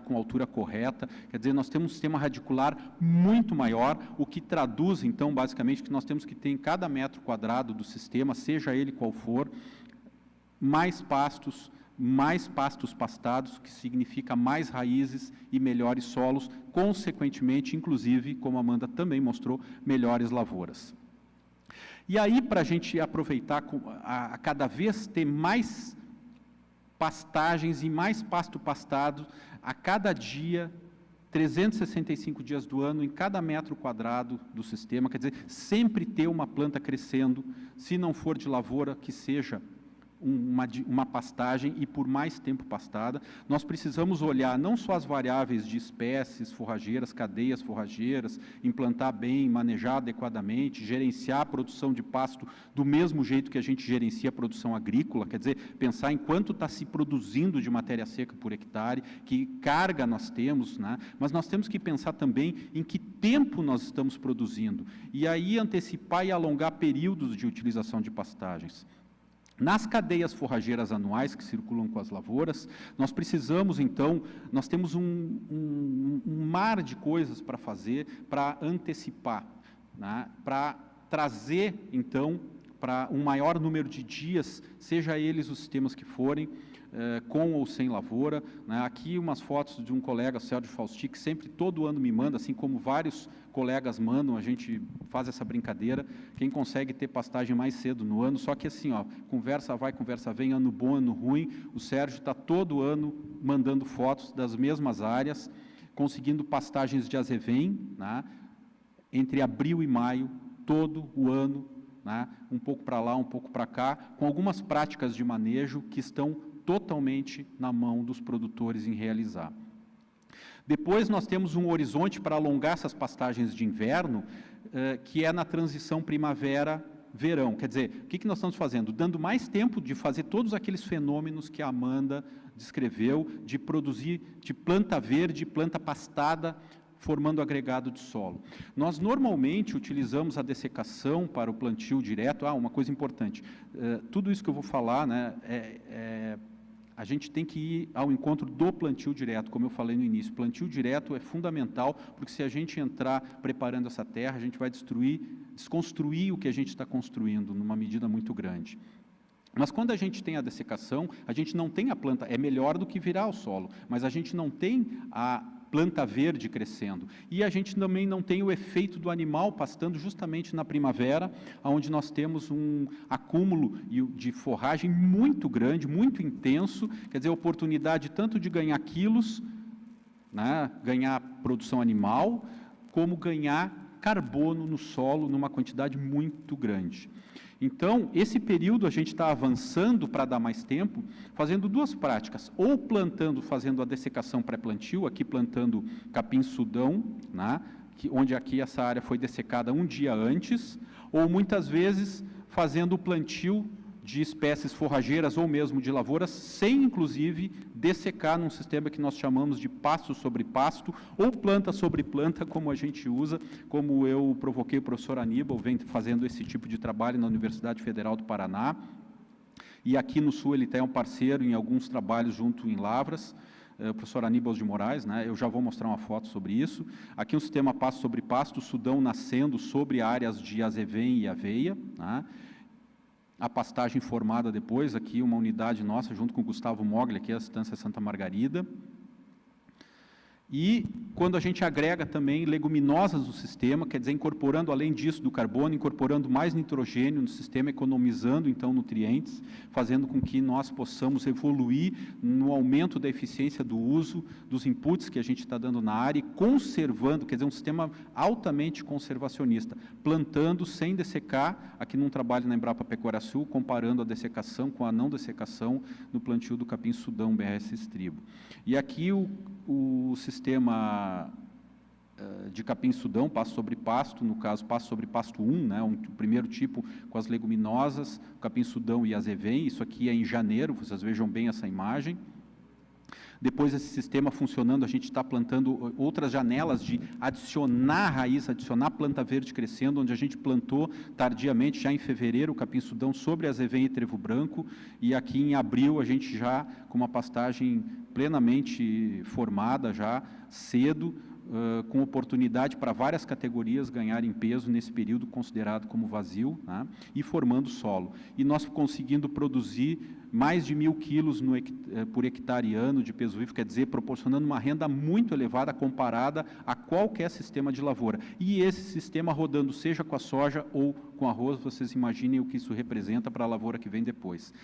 com a altura correta. Quer dizer, nós temos um sistema radicular muito maior, o que traduz, então, basicamente, que nós temos que ter em cada metro quadrado do sistema, seja ele qual for, mais pastos pastados, que significa mais raízes e melhores solos, consequentemente, inclusive, como a Amanda também mostrou, melhores lavouras. E aí, para a gente aproveitar a cada vez ter mais pastagens e mais pasto pastado, a cada dia, 365 dias do ano, em cada metro quadrado do sistema, quer dizer, sempre ter uma planta crescendo, se não for de lavoura, que seja uma pastagem e por mais tempo pastada. Nós precisamos olhar não só as variáveis de espécies forrageiras, cadeias forrageiras, implantar bem, manejar adequadamente, gerenciar a produção de pasto do mesmo jeito que a gente gerencia a produção agrícola, quer dizer, pensar em quanto está se produzindo de matéria seca por hectare, que carga nós temos, né? Mas nós temos que pensar também em que tempo nós estamos produzindo, e aí antecipar e alongar períodos de utilização de pastagens. Nas cadeias forrageiras anuais que circulam com as lavouras, nós precisamos, então, nós temos um mar de coisas para fazer, para antecipar, né? Para trazer, então, para um maior número de dias, seja eles os sistemas que forem, com ou sem lavoura, né? Aqui umas fotos de um colega, Sérgio Fausti, que sempre, todo ano me manda, assim como vários colegas mandam, a gente faz essa brincadeira, quem consegue ter pastagem mais cedo no ano, só que assim, ó, conversa vai, conversa vem, ano bom, ano ruim, o Sérgio está todo ano mandando fotos das mesmas áreas, conseguindo pastagens de azevém, né? Entre abril e maio, todo o ano, né? Um pouco para lá, um pouco para cá, com algumas práticas de manejo que estão totalmente na mão dos produtores em realizar. Depois nós temos um horizonte para alongar essas pastagens de inverno, que é na transição primavera-verão. Quer dizer, o que nós estamos fazendo? Dando mais tempo de fazer todos aqueles fenômenos que a Amanda descreveu, de produzir de planta verde, planta pastada, formando agregado de solo. Nós normalmente utilizamos a dessecação para o plantio direto. Uma coisa importante, tudo isso que eu vou falar, né, a gente tem que ir ao encontro do plantio direto, como eu falei no início. Plantio direto é fundamental, porque se a gente entrar preparando essa terra, a gente vai desconstruir o que a gente está construindo, numa medida muito grande. Mas quando a gente tem a dessecação, a gente não tem a planta, é melhor do que virar o solo, mas a gente não tem a planta verde crescendo. E a gente também não tem o efeito do animal pastando justamente na primavera, onde nós temos um acúmulo de forragem muito grande, muito intenso, quer dizer, a oportunidade tanto de ganhar quilos, né, ganhar produção animal, como ganhar carbono no solo numa quantidade muito grande. Então, esse período a gente está avançando para dar mais tempo, fazendo duas práticas, ou fazendo a dessecação pré-plantio, aqui plantando capim-sudão, né, onde aqui essa área foi dessecada um dia antes, ou muitas vezes fazendo o plantio de espécies forrageiras ou mesmo de lavouras, sem inclusive dessecar num sistema que nós chamamos de pasto sobre pasto, ou planta sobre planta, como a gente usa, como eu provoquei o professor Aníbal, vem fazendo esse tipo de trabalho na Universidade Federal do Paraná, e aqui no Sul ele tem um parceiro em alguns trabalhos junto em lavras, o professor Aníbal de Moraes, né? Eu já vou mostrar uma foto sobre isso. Aqui um sistema pasto sobre pasto, Sudão nascendo sobre áreas de azevém e aveia, né? A pastagem formada depois, aqui uma unidade nossa, junto com o Gustavo Mogli, aqui a Estância Santa Margarida. E quando a gente agrega também leguminosas no sistema, quer dizer, incorporando além disso do carbono, incorporando mais nitrogênio no sistema, economizando então nutrientes, fazendo com que nós possamos evoluir no aumento da eficiência do uso dos inputs que a gente está dando na área e conservando, quer dizer, um sistema altamente conservacionista, plantando sem dessecar, aqui num trabalho na Embrapa Pecuária Sul, comparando a dessecação com a não dessecação no plantio do capim-sudão BRS Estribo. E aqui o sistema de capim-sudão, pasto sobre pasto, no caso pasto sobre pasto 1, né, o primeiro tipo com as leguminosas, capim-sudão e azevém, isso aqui é em janeiro, vocês vejam bem essa imagem. Depois esse sistema funcionando, a gente está plantando outras janelas de adicionar raiz, adicionar planta verde crescendo, onde a gente plantou tardiamente, já em fevereiro, o capim-sudão sobre azevém e trevo branco, e aqui em abril a gente já com uma pastagem plenamente formada, já cedo, com oportunidade para várias categorias ganharem peso nesse período considerado como vazio, né, e formando solo. E nós conseguindo produzir mais de 1.000 quilos por hectare ano de peso vivo, quer dizer, proporcionando uma renda muito elevada comparada a qualquer sistema de lavoura. E esse sistema rodando, seja com a soja ou com arroz, vocês imaginem o que isso representa para a lavoura que vem depois.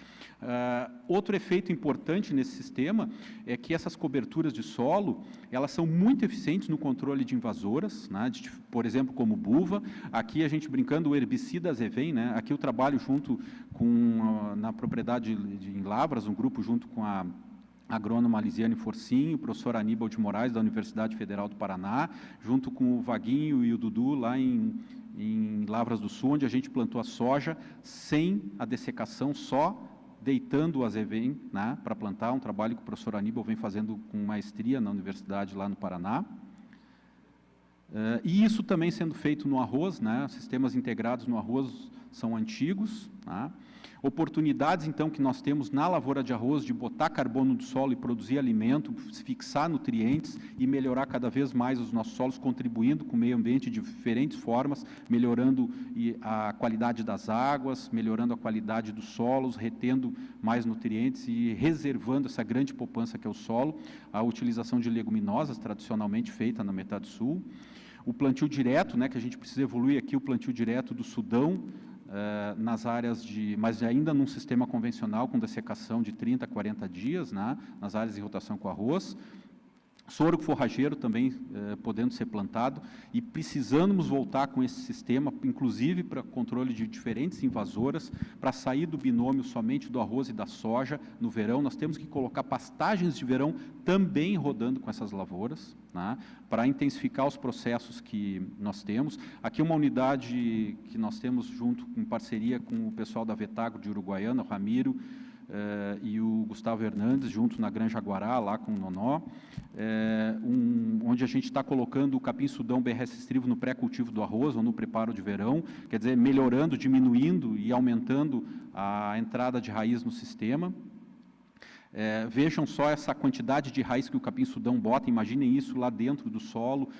Outro efeito importante nesse sistema é que essas coberturas de solo, elas são muito eficientes no controle de invasoras, né, por exemplo, como buva. Aqui a gente brincando, o herbicida azevém, né, aqui eu trabalho junto com, na propriedade em Lavras, um grupo junto com a agrônoma Lisiane Forcinho, o professor Aníbal de Moraes, da Universidade Federal do Paraná, junto com o Vaguinho e o Dudu, lá em Lavras do Sul, onde a gente plantou a soja sem a dessecação, só deitando o azevém, né, para plantar, um trabalho que o professor Aníbal vem fazendo com maestria na universidade lá no Paraná. E isso também sendo feito no arroz, né, sistemas integrados no arroz são antigos, né. Oportunidades, então, que nós temos na lavoura de arroz de botar carbono do solo e produzir alimento, fixar nutrientes e melhorar cada vez mais os nossos solos, contribuindo com o meio ambiente de diferentes formas, melhorando a qualidade das águas, melhorando a qualidade dos solos, retendo mais nutrientes e reservando essa grande poupança que é o solo, a utilização de leguminosas, tradicionalmente feita na metade sul, o plantio direto, né, que a gente precisa evoluir aqui, o plantio direto do Sudão, nas áreas mas ainda num sistema convencional com dessecação de 30 a 40 dias, né, nas áreas de rotação com arroz, sorgo forrageiro também podendo ser plantado, e precisamos voltar com esse sistema, inclusive para controle de diferentes invasoras, para sair do binômio somente do arroz e da soja no verão. Nós temos que colocar pastagens de verão também rodando com essas lavouras, né, para intensificar os processos que nós temos. Aqui uma unidade que nós temos junto, em parceria com o pessoal da Vetagro de Uruguaiana, o Ramiro, e o Gustavo Hernandes, junto na Granja Guará, lá com o Nonó, onde a gente está colocando o capim-sudão BRS estrivo no pré-cultivo do arroz, ou no preparo de verão, quer dizer, melhorando, diminuindo e aumentando a entrada de raiz no sistema. Vejam só essa quantidade de raiz que o capim-sudão bota, imaginem isso lá dentro do solo,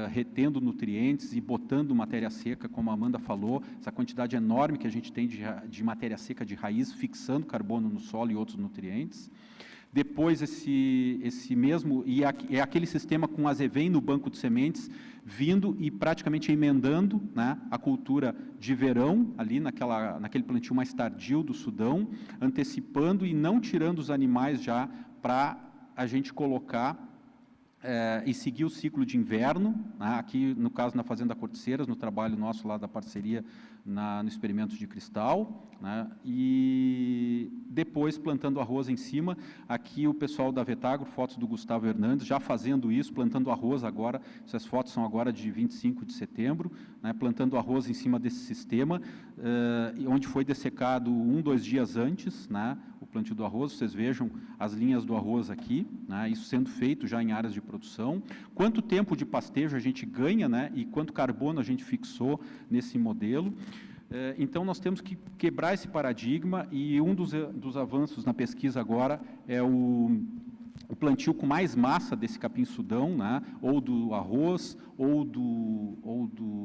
retendo nutrientes e botando matéria seca, como a Amanda falou, essa quantidade enorme que a gente tem de matéria seca de raiz, fixando carbono no solo e outros nutrientes. Depois esse mesmo, e é aquele sistema com azevém no banco de sementes, vindo e praticamente emendando, né, a cultura de verão, ali naquele plantio mais tardio do Sudão, antecipando e não tirando os animais já para a gente colocar e seguir o ciclo de inverno, né, aqui no caso na Fazenda Corticeiras, no trabalho nosso lá da parceria no experimento de cristal, né, e depois plantando arroz em cima. Aqui o pessoal da Vetagro, fotos do Gustavo Hernandes, já fazendo isso, plantando arroz agora, essas fotos são agora de 25 de setembro, né, plantando arroz em cima desse sistema, onde foi dessecado 2 dias antes, né, o plantio do arroz. Vocês vejam as linhas do arroz aqui, né, isso sendo feito já em áreas de produção. Quanto tempo de pastejo a gente ganha, né, e quanto carbono a gente fixou nesse modelo. Então, nós temos que quebrar esse paradigma, e um dos avanços na pesquisa agora é o plantio com mais massa desse capim-sudão, né, ou do arroz, ou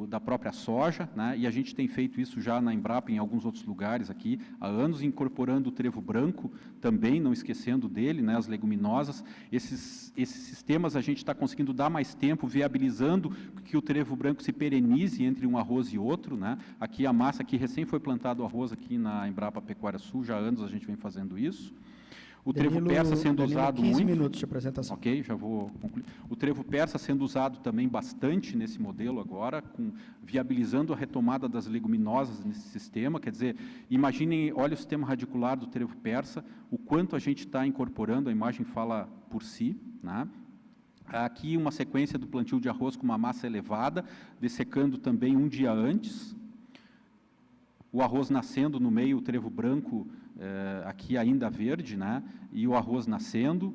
da própria soja, né, e a gente tem feito isso já na Embrapa, em alguns outros lugares aqui, há anos, incorporando o trevo branco também, não esquecendo dele, né, as leguminosas. Esses sistemas a gente está conseguindo dar mais tempo, viabilizando que o trevo branco se perenize entre um arroz e outro, né. Aqui a massa, aqui recém foi plantado o arroz aqui na Embrapa Pecuária Sul, já há anos a gente vem fazendo isso. O trevo persa sendo usado 15 muito. minutos de apresentação. Ok, já vou concluir. O trevo persa sendo usado também bastante nesse modelo agora, viabilizando a retomada das leguminosas nesse sistema. Quer dizer, imaginem, olha o sistema radicular do trevo persa, o quanto a gente está incorporando, a imagem fala por si, né? Aqui uma sequência do plantio de arroz com uma massa elevada, dessecando também 1 dia antes. O arroz nascendo no meio, o trevo branco aqui ainda verde, né? E o arroz nascendo.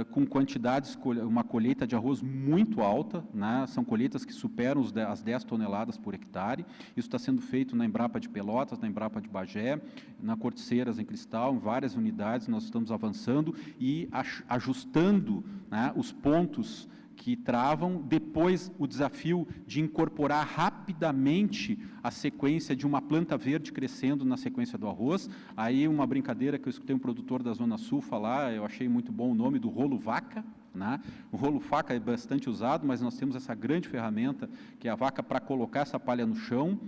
com quantidades, uma colheita de arroz muito alta, né? São colheitas que superam as 10 toneladas por hectare. Isso está sendo feito na Embrapa de Pelotas, na Embrapa de Bagé, na Corteceiras em Cristal, em várias unidades. Nós estamos avançando e ajustando, né, os pontos que travam. Depois, o desafio de incorporar rapidamente a sequência de uma planta verde crescendo na sequência do arroz. Aí, uma brincadeira que eu escutei um produtor da Zona Sul falar, eu achei muito bom o nome do rolo vaca, né? O rolo vaca é bastante usado, mas nós temos essa grande ferramenta, que é a vaca, para colocar essa palha no chão.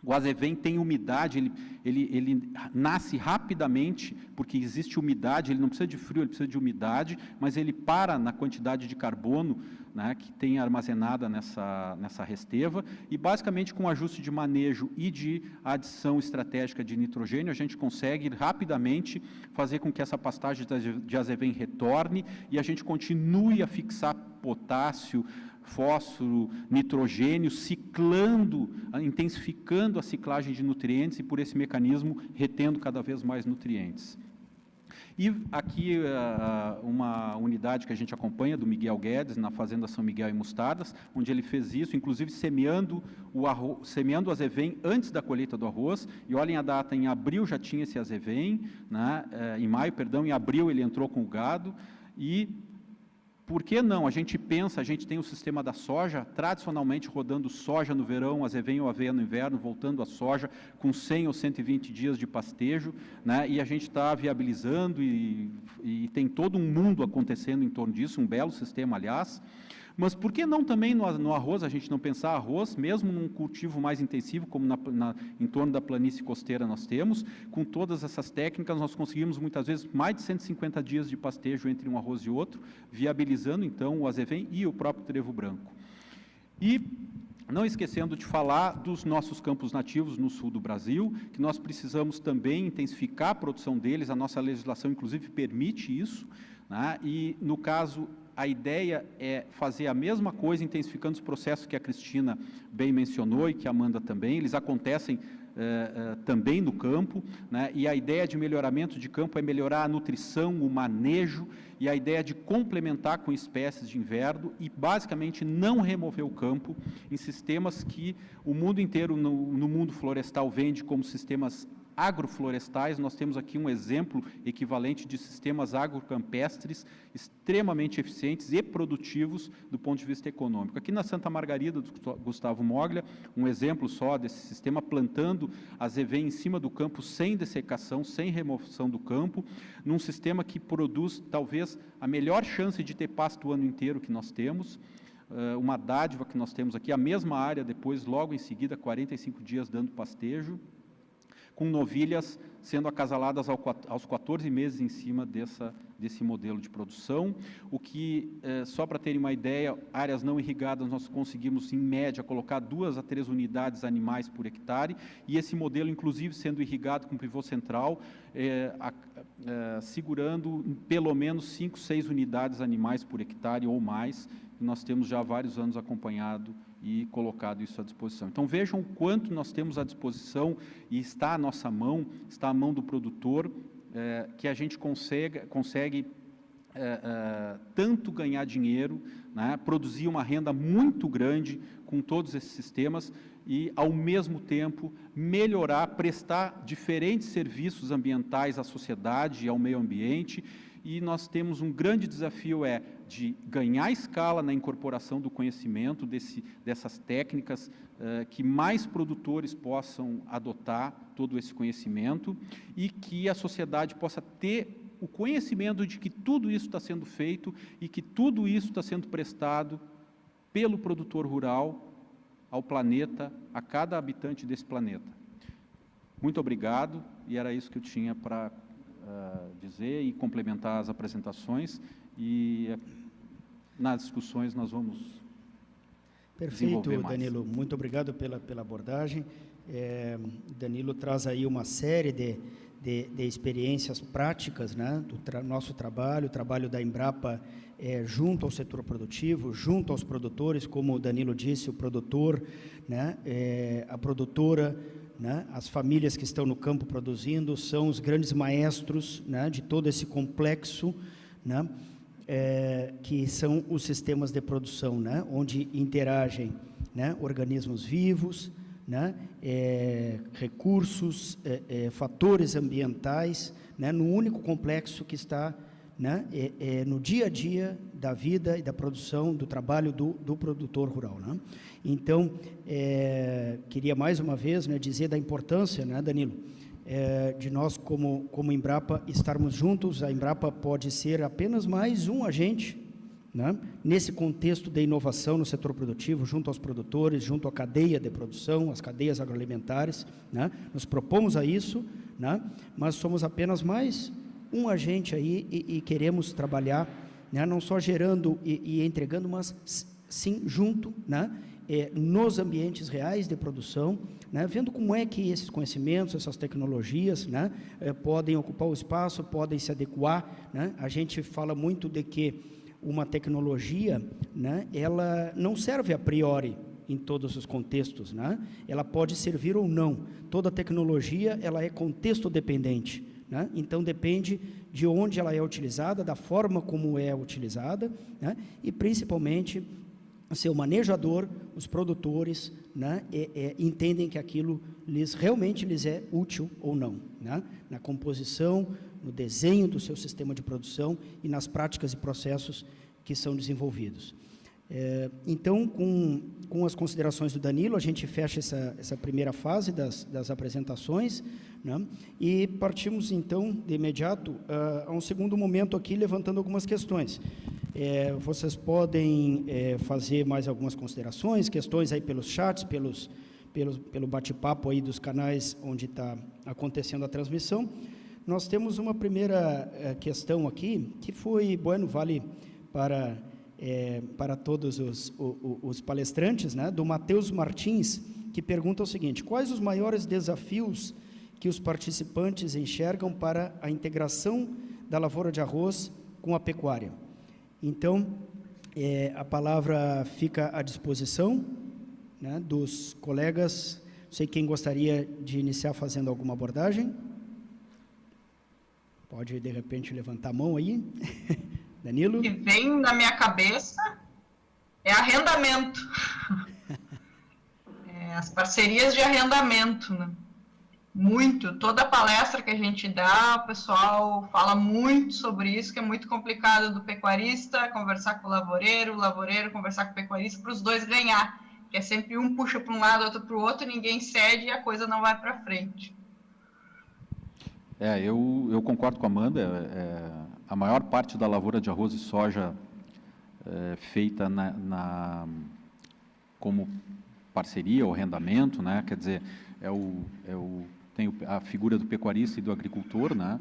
O azevém tem umidade, ele nasce rapidamente, porque existe umidade, ele não precisa de frio, ele precisa de umidade, mas ele para na quantidade de carbono, né, que tem armazenada nessa resteva, e basicamente com ajuste de manejo e de adição estratégica de nitrogênio, a gente consegue rapidamente fazer com que essa pastagem de azevém retorne e a gente continue a fixar potássio, fósforo, nitrogênio, ciclando, intensificando a ciclagem de nutrientes e, por esse mecanismo, retendo cada vez mais nutrientes. E aqui uma unidade que a gente acompanha, do Miguel Guedes, na Fazenda São Miguel em Mostardas, onde ele fez isso, inclusive semeando o azevém antes da colheita do arroz, e olhem a data, em abril já tinha esse azevém, né? Em maio, perdão, em abril ele entrou com o gado, e por que não? A gente tem o sistema da soja, tradicionalmente rodando soja no verão, azevém ou aveia no inverno, voltando a soja com 100 ou 120 dias de pastejo, né? E a gente está viabilizando e tem todo um mundo acontecendo em torno disso, um belo sistema, aliás. Mas por que não também no arroz, a gente não pensar arroz, mesmo num cultivo mais intensivo, como em torno da planície costeira nós temos, com todas essas técnicas, nós conseguimos muitas vezes mais de 150 dias de pastejo entre um arroz e outro, viabilizando então o azevém e o próprio trevo branco. E não esquecendo de falar dos nossos campos nativos no sul do Brasil, que nós precisamos também intensificar a produção deles, a nossa legislação inclusive permite isso, né? E no caso, a ideia é fazer a mesma coisa, intensificando os processos que a Cristina bem mencionou e que a Amanda também. Eles acontecem também no campo, né? E a ideia de melhoramento de campo é melhorar a nutrição, o manejo, e a ideia de complementar com espécies de inverno e, basicamente, não remover o campo em sistemas que o mundo inteiro, no mundo florestal, vende como sistemas agroflorestais. Nós temos aqui um exemplo equivalente de sistemas agrocampestres extremamente eficientes e produtivos do ponto de vista econômico. Aqui na Santa Margarida, do Gustavo Moglia, um exemplo só desse sistema, plantando azevém em cima do campo, sem dessecação, sem remoção do campo, num sistema que produz talvez a melhor chance de ter pasto o ano inteiro que nós temos. Uma dádiva que nós temos aqui, a mesma área depois, logo em seguida, 45 dias dando pastejo, com novilhas sendo acasaladas aos 14 meses em cima desse modelo de produção, o que, só para terem uma ideia, áreas não irrigadas nós conseguimos, em média, colocar 2 a 3 unidades animais por hectare, e esse modelo, inclusive, sendo irrigado com pivô central, segurando pelo menos 5, 6 unidades animais por hectare ou mais, que nós temos já há vários anos acompanhado e colocado isso à disposição. Então, vejam o quanto nós temos à disposição e está à nossa mão, está à mão do produtor, que a gente consegue tanto ganhar dinheiro, né, produzir uma renda muito grande com todos esses sistemas e, ao mesmo tempo, melhorar, prestar diferentes serviços ambientais à sociedade e ao meio ambiente. E nós temos um grande desafio de ganhar escala na incorporação do conhecimento dessas técnicas, que mais produtores possam adotar todo esse conhecimento e que a sociedade possa ter o conhecimento de que tudo isso está sendo feito e que tudo isso está sendo prestado pelo produtor rural ao planeta, a cada habitante desse planeta. Muito obrigado, e era isso que eu tinha para dizer e complementar as apresentações, e nas discussões nós vamos desenvolver mais. Danilo, muito obrigado pela abordagem. Danilo traz aí uma série de experiências práticas, né, do nosso trabalho, o trabalho da Embrapa junto ao setor produtivo, junto aos produtores, como o Danilo disse, o produtor, né, a produtora, né, as famílias que estão no campo produzindo, são os grandes maestros, né, de todo esse complexo, né, que são os sistemas de produção, né, onde interagem, né, organismos vivos, né, recursos, fatores ambientais, né, no único complexo que está, né, no dia a dia da vida e da produção, do trabalho do produtor rural, né? Então, queria mais uma vez, né, dizer da importância, né, Danilo, de nós como Embrapa estarmos juntos. A Embrapa pode ser apenas mais um agente, né, nesse contexto de inovação no setor produtivo, junto aos produtores, junto à cadeia de produção, às cadeias agroalimentares, né? Nos propomos a isso, né, mas somos apenas mais um agente aí e queremos trabalhar, né, não só gerando e entregando, mas sim junto, né, nos ambientes reais de produção, né, vendo como é que esses conhecimentos, essas tecnologias, né, podem ocupar o espaço, podem se adequar, né? A gente fala muito de que uma tecnologia, né, ela não serve a priori em todos os contextos, né? Ela pode servir ou não. Toda tecnologia, ela é contexto dependente, né? Então depende de onde ela é utilizada, da forma como é utilizada, né? E principalmente seu manejador, os produtores, né, entendem que aquilo realmente lhes é útil ou não, né? Na composição, no desenho do seu sistema de produção e nas práticas e processos que são desenvolvidos. Então, com as considerações do Danilo, a gente fecha essa primeira fase das apresentações, né, e partimos, então, de imediato a um segundo momento aqui, levantando algumas questões. Vocês podem fazer mais algumas considerações, questões aí pelos chats, pelo bate-papo aí dos canais onde está acontecendo a transmissão. Nós temos uma primeira questão aqui, que foi, vale para todos os palestrantes, né, do Matheus Martins, que pergunta o seguinte: quais os maiores desafios que os participantes enxergam para a integração da lavoura de arroz com a pecuária? Então, a palavra fica à disposição, né, dos colegas. Não sei quem gostaria de iniciar fazendo alguma abordagem. Pode, de repente, levantar a mão aí. Danilo? O que vem na minha cabeça é arrendamento. As parcerias de arrendamento, né? Muito. Toda palestra que a gente dá, o pessoal fala muito sobre isso, que é muito complicado do pecuarista conversar com o lavoureiro conversar com o pecuarista, para os dois ganhar. Que é sempre um puxa para um lado, outro para o outro, ninguém cede e a coisa não vai para frente. Eu concordo com a Amanda. A maior parte da lavoura de arroz e soja feita como parceria ou arrendamento, né? Quer dizer, tem a figura do pecuarista e do agricultor, né?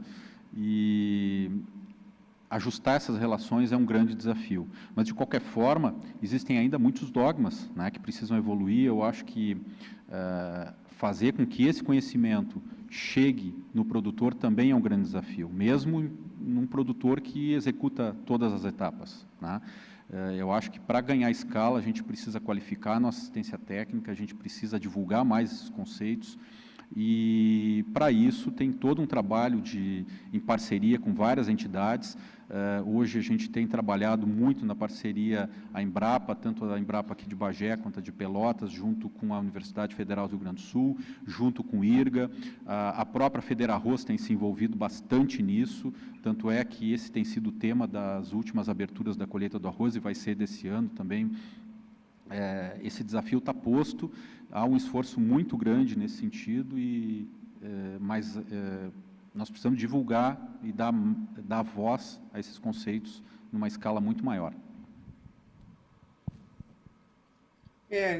E ajustar essas relações é um grande desafio. Mas, de qualquer forma, existem ainda muitos dogmas, né, que precisam evoluir. Eu acho que fazer com que esse conhecimento chegue no produtor também é um grande desafio, mesmo num produtor que executa todas as etapas, né? Eu acho que para ganhar escala a gente precisa qualificar a nossa assistência técnica, a gente precisa divulgar mais esses conceitos, e para isso tem todo um trabalho em parceria com várias entidades. Hoje a gente tem trabalhado muito na parceria a Embrapa, tanto a Embrapa aqui de Bagé quanto a de Pelotas, junto com a Universidade Federal do Rio Grande do Sul, junto com o IRGA. A própria Federarroz tem se envolvido bastante nisso, tanto é que esse tem sido o tema das últimas aberturas da colheita do arroz e vai ser desse ano também. Esse desafio está posto, há um esforço muito grande nesse sentido, mas nós precisamos divulgar e dar voz a esses conceitos numa escala muito maior.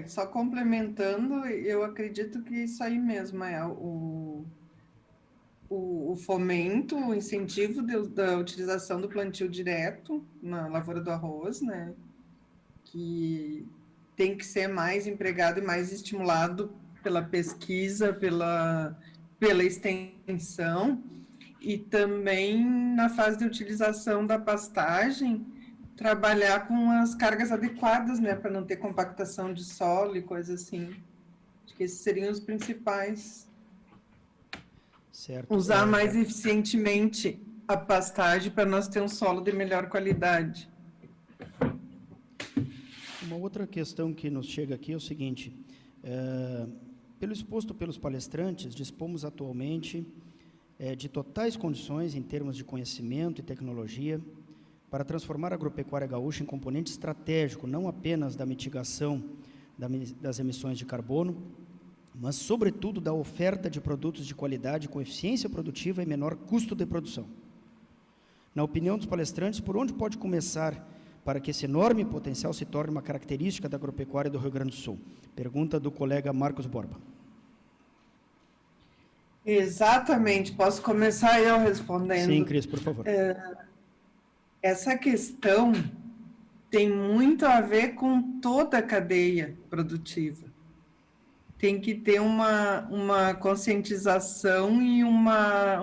Só complementando, eu acredito que isso aí mesmo é o fomento, o incentivo da utilização do plantio direto na lavoura do arroz, né, que tem que ser mais empregado e mais estimulado pela pesquisa, pela extensão, e também na fase de utilização da pastagem, trabalhar com as cargas adequadas, né, para não ter compactação de solo e coisas assim. Acho que esses seriam os principais. Certo. Usar mais eficientemente a pastagem para nós ter um solo de melhor qualidade. Uma outra questão que nos chega aqui é o seguinte: pelo exposto pelos palestrantes, dispomos atualmente de totais condições em termos de conhecimento e tecnologia para transformar a agropecuária gaúcha em componente estratégico, não apenas da mitigação das emissões de carbono, mas, sobretudo, da oferta de produtos de qualidade com eficiência produtiva e menor custo de produção. Na opinião dos palestrantes, por onde pode começar para que esse enorme potencial se torne uma característica da agropecuária do Rio Grande do Sul? Pergunta do colega Marcos Borba. Exatamente. Posso começar eu respondendo? Sim, Cris, por favor. Essa questão tem muito a ver com toda a cadeia produtiva. Tem que ter uma conscientização e uma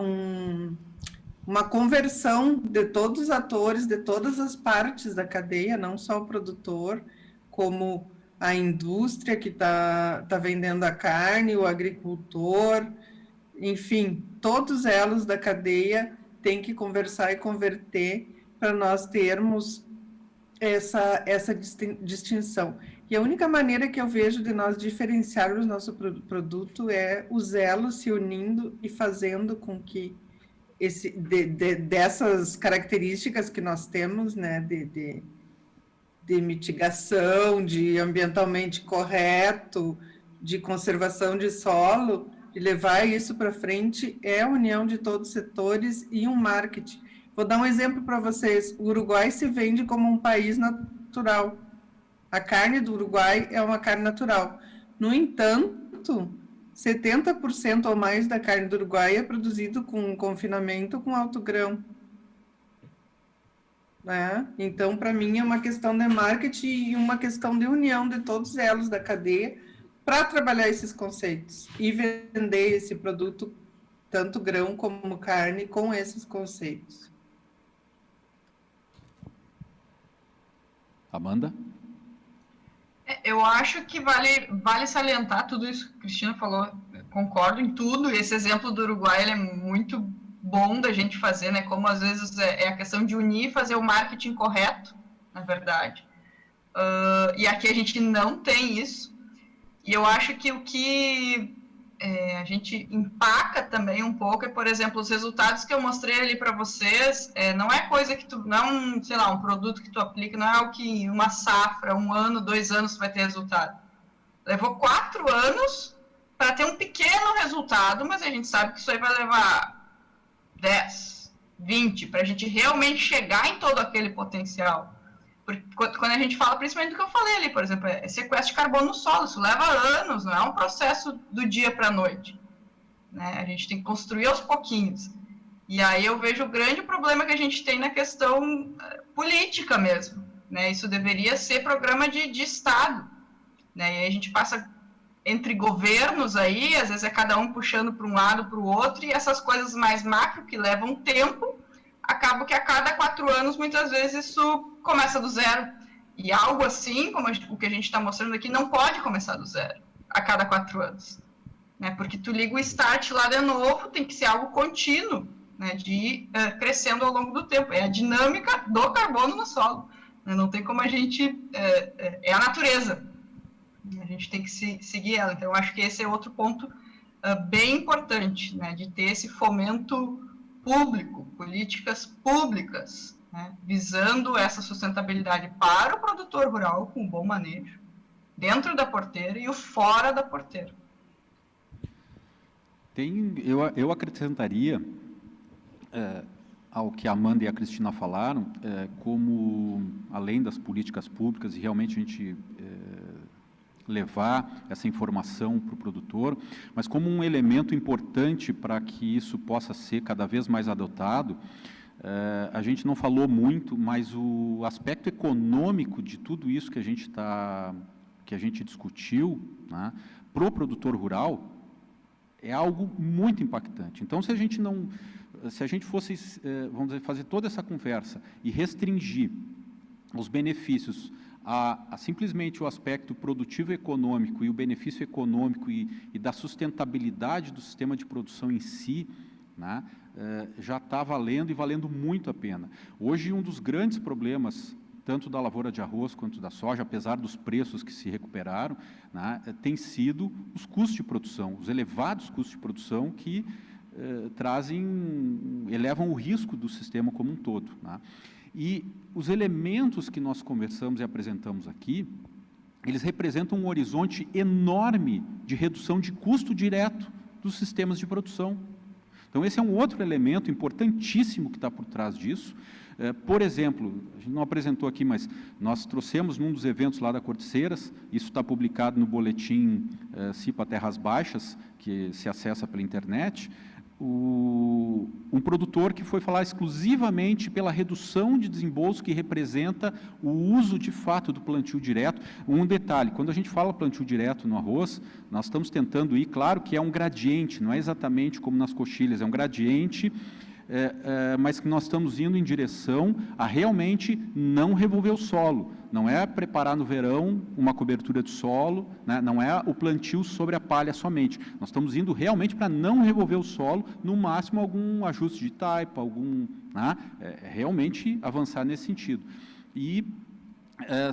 conversão de todos os atores, de todas as partes da cadeia, não só o produtor, como a indústria que está vendendo a carne, o agricultor, enfim, todos elos da cadeia têm que conversar e converter para nós termos essa distinção. E a única maneira que eu vejo de nós diferenciarmos nosso produto é os elos se unindo e fazendo com que dessas características que nós temos, né, de mitigação, de ambientalmente correto, de conservação de solo, de levar isso para frente, é a união de todos os setores e um marketing. Vou dar um exemplo para vocês. O Uruguai se vende como um país natural. A carne do Uruguai é uma carne natural. No entanto, 70% ou mais da carne do Uruguai é produzido com confinamento com alto grão. Né? Então, para mim, é uma questão de marketing e uma questão de união de todos os elos da cadeia para trabalhar esses conceitos e vender esse produto, tanto grão como carne, com esses conceitos. Amanda? Eu acho que vale salientar tudo isso que a Cristina falou, concordo em tudo. Esse exemplo do Uruguai ele é muito bom da gente fazer, né? Como às vezes é a questão de unir e fazer o marketing correto, na verdade. E aqui a gente não tem isso. E eu acho que o que a gente empaca também um pouco é, por exemplo, os resultados que eu mostrei ali para vocês, não é coisa que tu, não é um, sei lá, um produto que tu aplica, não é o que uma safra, 1 ano, 2 anos tu vai ter resultado. Levou 4 anos para ter um pequeno resultado, mas a gente sabe que isso aí vai levar 10, 20, para a gente realmente chegar em todo aquele potencial. Porque quando a gente fala, principalmente do que eu falei ali, por exemplo, é sequestro de carbono no solo, isso leva anos, não é um processo do dia para a noite. Né? A gente tem que construir aos pouquinhos. E aí eu vejo o grande problema que a gente tem na questão política mesmo. Né? Isso deveria ser programa de Estado. Né? E aí a gente passa entre governos aí, às vezes é cada um puxando para um lado, para o outro, e essas coisas mais macro que levam tempo, acaba que a cada 4 anos, muitas vezes, isso começa do zero. E algo assim, como o que a gente está mostrando aqui, não pode começar do zero, a cada 4 anos. Né? Porque tu liga o start lá de novo, tem que ser algo contínuo, né? De ir crescendo ao longo do tempo. É a dinâmica do carbono no solo. Né? Não tem como a gente... é a natureza. A gente tem que seguir ela. Então, eu acho que esse é outro ponto bem importante, né? De ter esse fomento público, políticas públicas, né, visando essa sustentabilidade para o produtor rural com bom manejo, dentro da porteira e o fora da porteira. Eu acrescentaria ao que a Amanda e a Cristina falaram, como, além das políticas públicas, e realmente a gente levar essa informação para o produtor, mas como um elemento importante para que isso possa ser cada vez mais adotado, a gente não falou muito, mas o aspecto econômico de tudo isso que a gente discutiu, né, para o produtor rural, é algo muito impactante. Então, se a gente fosse, vamos dizer, fazer toda essa conversa e restringir os benefícios a simplesmente o aspecto produtivo econômico e o benefício econômico e da sustentabilidade do sistema de produção em si, né, já está valendo e valendo muito a pena. Hoje, um dos grandes problemas, tanto da lavoura de arroz quanto da soja, apesar dos preços que se recuperaram, né, tem sido os custos de produção, os elevados custos de produção que elevam o risco do sistema como um todo, né? E os elementos que nós conversamos e apresentamos aqui, eles representam um horizonte enorme de redução de custo direto dos sistemas de produção. Então, esse é um outro elemento importantíssimo que está por trás disso. Por exemplo, a gente não apresentou aqui, mas nós trouxemos num dos eventos lá da Corticeiras, isso está publicado no boletim CIPA Terras Baixas, que se acessa pela internet, um produtor que foi falar exclusivamente pela redução de desembolso que representa o uso de fato do plantio direto. Um detalhe, quando a gente fala plantio direto no arroz, nós estamos tentando ir, claro que é um gradiente, não é exatamente como nas coxilhas, é um gradiente, mas que nós estamos indo em direção a realmente não revolver o solo, não é preparar no verão uma cobertura de solo, né? Não é o plantio sobre a palha somente, nós estamos indo realmente para não revolver o solo, no máximo algum ajuste de taipa, né? Realmente avançar nesse sentido. E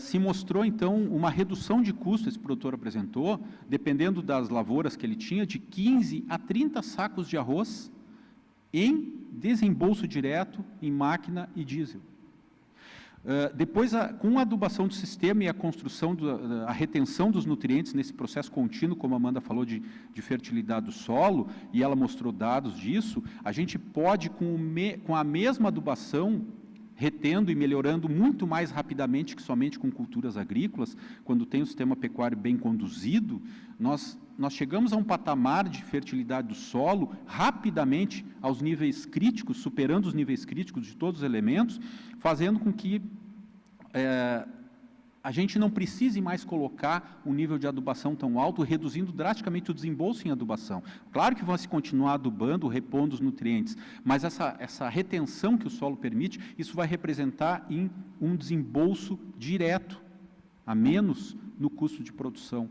se mostrou, então, uma redução de custo, esse produtor apresentou, dependendo das lavouras que ele tinha, de 15 a 30 sacos de arroz em desembolso direto em máquina e diesel. Depois, com a adubação do sistema e a construção, a retenção dos nutrientes nesse processo contínuo, como a Amanda falou, de fertilidade do solo, e ela mostrou dados disso, a gente pode, com a mesma adubação, retendo e melhorando muito mais rapidamente que somente com culturas agrícolas, quando tem o sistema pecuário bem conduzido, nós chegamos a um patamar de fertilidade do solo rapidamente aos níveis críticos, superando os níveis críticos de todos os elementos, fazendo com que a gente não precise mais colocar um nível de adubação tão alto, reduzindo drasticamente o desembolso em adubação. Claro que vai se continuar adubando, repondo os nutrientes, mas essa retenção que o solo permite, isso vai representar em um desembolso direto, a menos no custo de produção.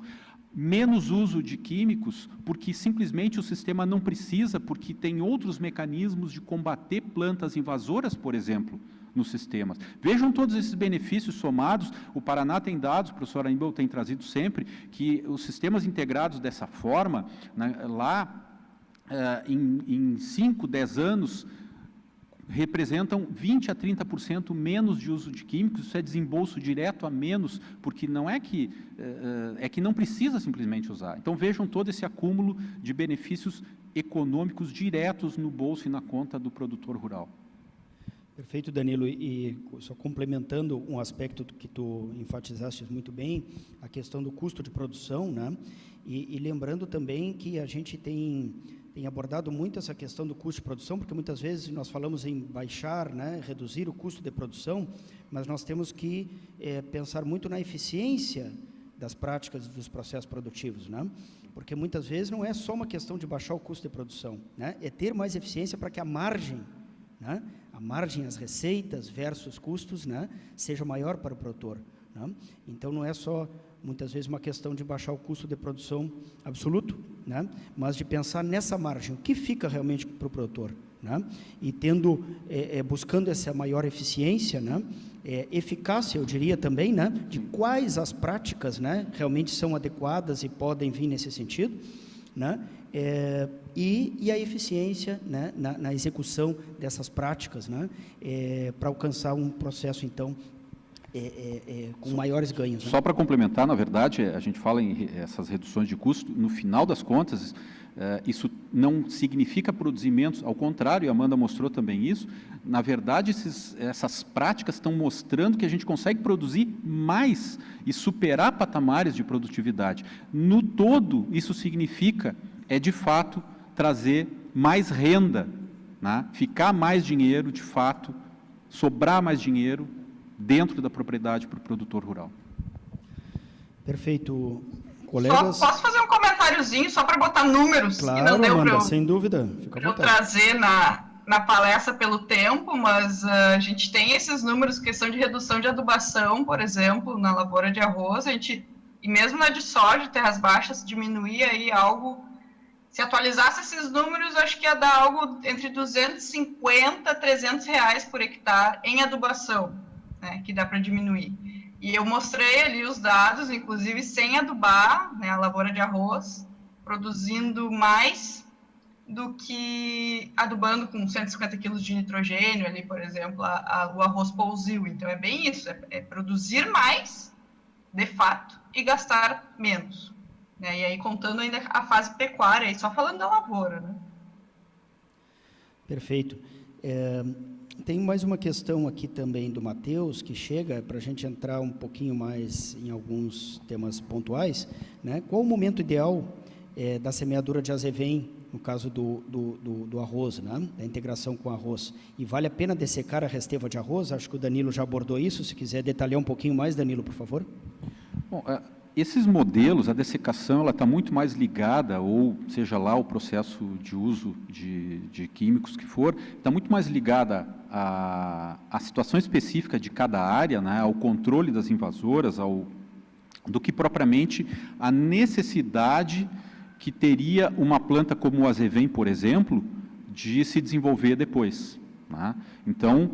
Menos uso de químicos, porque simplesmente o sistema não precisa, porque tem outros mecanismos de combater plantas invasoras, por exemplo, nos sistemas. Vejam todos esses benefícios somados. O Paraná tem dados, o professor Aníbal tem trazido sempre, que os sistemas integrados dessa forma, né, lá em 5, 10 anos, representam 20% a 30% menos de uso de químicos. Isso é desembolso direto a menos, porque não é que não precisa simplesmente usar. Então, vejam todo esse acúmulo de benefícios econômicos diretos no bolso e na conta do produtor rural. Perfeito, Danilo, e só complementando um aspecto que tu enfatizaste muito bem, a questão do custo de produção, né? E lembrando também que a gente tem abordado muito essa questão do custo de produção, porque muitas vezes nós falamos em baixar, né, reduzir o custo de produção, mas nós temos que pensar muito na eficiência das práticas dos processos produtivos, né? Porque muitas vezes não é só uma questão de baixar o custo de produção, né? É ter mais eficiência para que a margem, né, as receitas versus custos, né, seja maior para o produtor, né? Então, não é só, muitas vezes, uma questão de baixar o custo de produção absoluto, né, mas de pensar nessa margem, o que fica realmente para o produtor, né? E buscando essa maior eficiência, né, eficácia, eu diria também, né, de quais as práticas, né, realmente são adequadas e podem vir nesse sentido, né, e a eficiência, né, na execução dessas práticas, né, para alcançar um processo, então, com maiores ganhos, né? Só para complementar, na verdade, a gente fala em essas reduções de custo, no final das contas, isso não significa produzimentos, ao contrário, e a Amanda mostrou também isso, na verdade, essas práticas estão mostrando que a gente consegue produzir mais e superar patamares de produtividade. No todo, isso significa, de fato, trazer mais renda, né? Ficar mais dinheiro, de fato, sobrar mais dinheiro dentro da propriedade para o produtor rural. Perfeito, colegas. Posso fazer um comentáriozinho só para botar números? Claro, que não deu Amanda, sem dúvida. Fica à vontade. Eu trazer na palestra pelo tempo, mas a gente tem esses números, questão de redução de adubação, por exemplo, na lavoura de arroz, e mesmo na de soja, terras baixas, diminuir aí algo Se atualizasse esses números, acho que ia dar algo entre 250 a 300 reais por hectare em adubação, né, que dá para diminuir. E eu mostrei ali os dados, inclusive sem adubar, né, a lavoura de arroz, produzindo mais do que adubando com 150 quilos de nitrogênio ali, por exemplo, o arroz pousio. Então, é bem isso, é produzir mais, de fato, e gastar menos. Né? E aí, contando ainda a fase pecuária, aí, só falando da lavoura. Né? Perfeito. Tem mais uma questão aqui também do Matheus, que chega para a gente entrar um pouquinho mais em alguns temas pontuais. Né? Qual o momento ideal da semeadura de azevém, no caso do arroz, né? Da integração com arroz? E vale a pena dessecar a resteva de arroz? Acho que o Danilo já abordou isso. Se quiser detalhar um pouquinho mais, Danilo, por favor. Bom, esses modelos, a dessecação, ela está muito mais ligada, ou seja lá o processo de uso de químicos que for, está muito mais ligada à situação específica de cada área, né, ao controle das invasoras, do que propriamente a necessidade que teria uma planta como o azevém, por exemplo, de se desenvolver depois. Né? Então,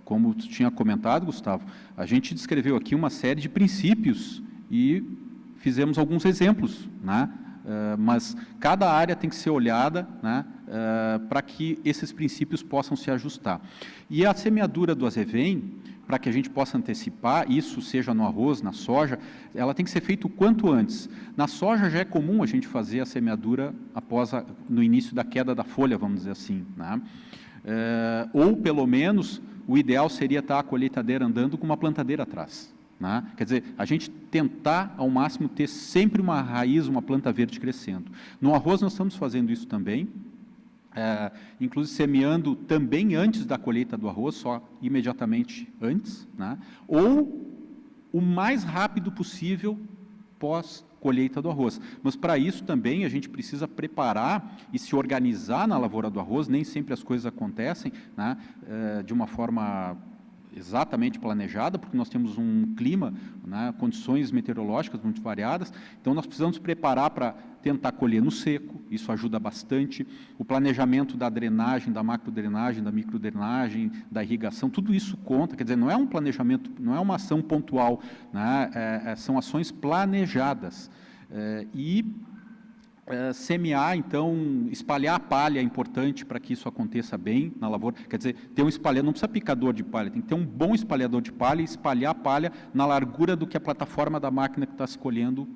como tu tinha comentado, Gustavo, a gente descreveu aqui uma série de princípios e fizemos alguns exemplos, né? Mas cada área tem que ser olhada, né, para que esses princípios possam se ajustar. E a semeadura do azevém, para que a gente possa antecipar, isso seja no arroz, na soja, ela tem que ser feita o quanto antes. Na soja já é comum a gente fazer a semeadura no início da queda da folha, vamos dizer assim, né? Ou, pelo menos, o ideal seria estar a colheitadeira andando com uma plantadeira atrás. Né? Quer dizer, a gente tentar, ao máximo, ter sempre uma raiz, uma planta verde crescendo. No arroz, nós estamos fazendo isso também, inclusive semeando também antes da colheita do arroz, só imediatamente antes, né? Ou o mais rápido possível pós-colheita do arroz. Mas, para isso, também, a gente precisa preparar e se organizar na lavoura do arroz. Nem sempre as coisas acontecem, né, de uma forma exatamente planejada, porque nós temos um clima, né, condições meteorológicas muito variadas, então nós precisamos preparar para tentar colher no seco, isso ajuda bastante, o planejamento da drenagem, da macrodrenagem, da microdrenagem, da irrigação, tudo isso conta, quer dizer, não é um planejamento, não é uma ação pontual, né, são ações planejadas, semear, então, espalhar a palha é importante para que isso aconteça bem na lavoura. Quer dizer, ter um espalhador, não precisa picador de palha, tem que ter um bom espalhador de palha e espalhar a palha na largura do que a plataforma da máquina que está escolhendo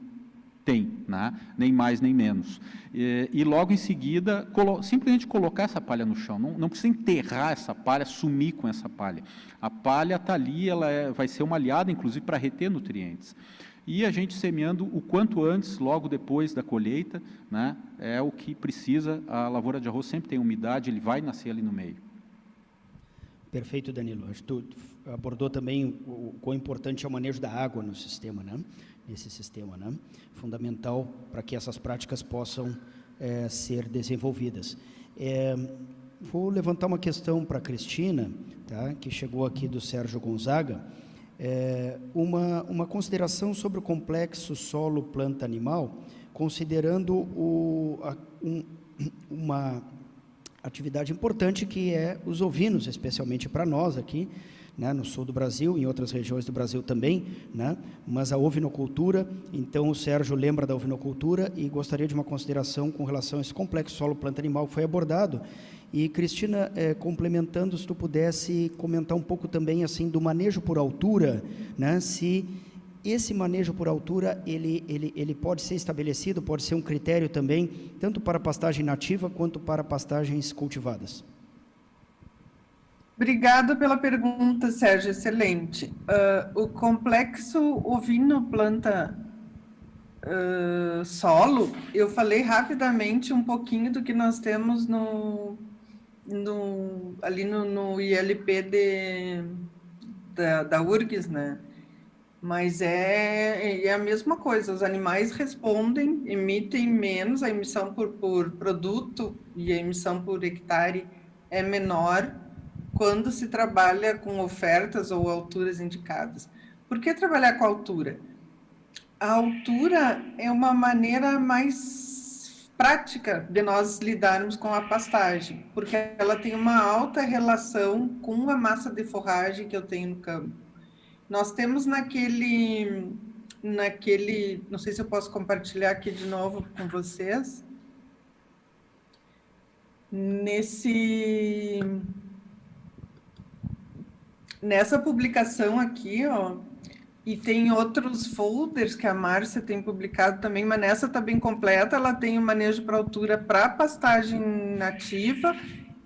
tem, né? Nem mais nem menos. E logo em seguida, simplesmente colocar essa palha no chão, não precisa enterrar essa palha, sumir com essa palha. A palha está ali, ela vai ser uma aliada, inclusive, para reter nutrientes. E a gente semeando o quanto antes, logo depois da colheita, né, é o que precisa. A lavoura de arroz sempre tem umidade, ele vai nascer ali no meio. Perfeito, Danilo. Acho que tu abordou também o quão importante é o manejo da água no sistema, né? Nesse sistema, né? Fundamental para que essas práticas possam ser desenvolvidas. Vou levantar uma questão para a Cristina, tá? Que chegou aqui do Sérgio Gonzaga. Uma consideração sobre o complexo solo-planta-animal, considerando uma atividade importante que é os ovinos, especialmente para nós aqui, né, no sul do Brasil, em outras regiões do Brasil também, né, mas a ovinocultura. Então o Sérgio lembra da ovinocultura e gostaria de uma consideração com relação a esse complexo solo-planta-animal que foi abordado. E, Cristina, complementando, se tu pudesse comentar um pouco também assim do manejo por altura, né? Se esse manejo por altura ele pode ser estabelecido, pode ser um critério também, tanto para pastagem nativa quanto para pastagens cultivadas. Obrigada pela pergunta, Sérgio, excelente. O complexo ovino-planta solo, eu falei rapidamente um pouquinho do que nós temos ali no ILP da URGS, né? Mas é a mesma coisa, os animais respondem, emitem menos, a emissão por produto e a emissão por hectare é menor quando se trabalha com ofertas ou alturas indicadas. Por que trabalhar com altura? a altura é uma maneira mais prática de nós lidarmos com a pastagem, porque ela tem uma alta relação com a massa de forragem que eu tenho no campo. Nós temos naquele, não sei se eu posso compartilhar aqui de novo com vocês, nessa publicação aqui, ó, e tem outros folders que a Márcia tem publicado também, mas nessa está bem completa, ela tem o manejo para altura para pastagem nativa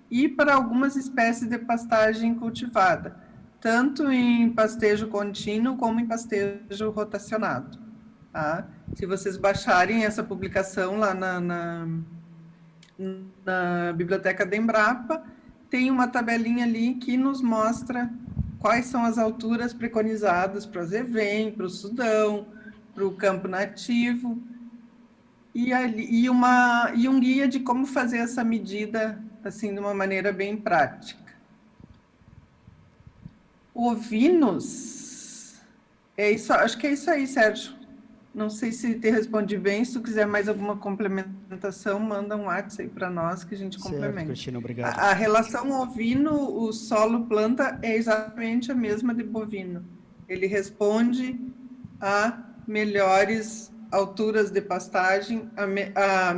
e para algumas espécies de pastagem cultivada, tanto em pastejo contínuo como em pastejo rotacionado. Tá? Se vocês baixarem essa publicação lá na biblioteca da Embrapa, tem uma tabelinha ali que nos mostra quais são as alturas preconizadas para o Zevém, para o Sudão, para o campo nativo, e um guia de como fazer essa medida assim, de uma maneira bem prática. Ovinos, acho que é isso aí, Sérgio. Não sei se te respondi bem, se tu quiser mais alguma complementação, manda um WhatsApp aí para nós que a gente complementa. Certo, Cristina, obrigado. A relação ovino, o solo-planta é exatamente a mesma de bovino. Ele responde a melhores alturas de pastagem, a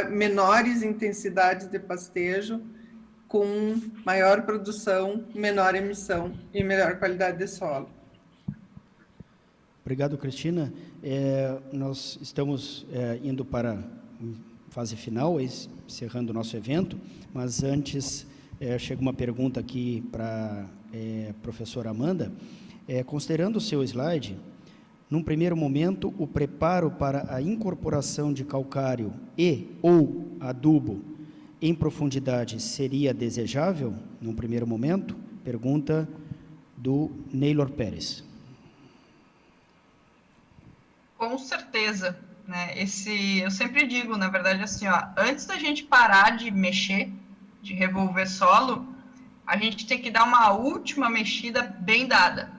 menores intensidades de pastejo, com maior produção, menor emissão e melhor qualidade de solo. Obrigado, Cristina. Nós estamos indo para a fase final, encerrando o nosso evento, mas antes chega uma pergunta aqui para a professora Amanda. Considerando o seu slide, num primeiro momento, o preparo para a incorporação de calcário ou adubo em profundidade seria desejável, num primeiro momento? Pergunta do Neylor Pérez. Com certeza, né? Eu sempre digo, na verdade, assim, ó, antes da gente parar de mexer, de revolver solo, a gente tem que dar uma última mexida bem dada,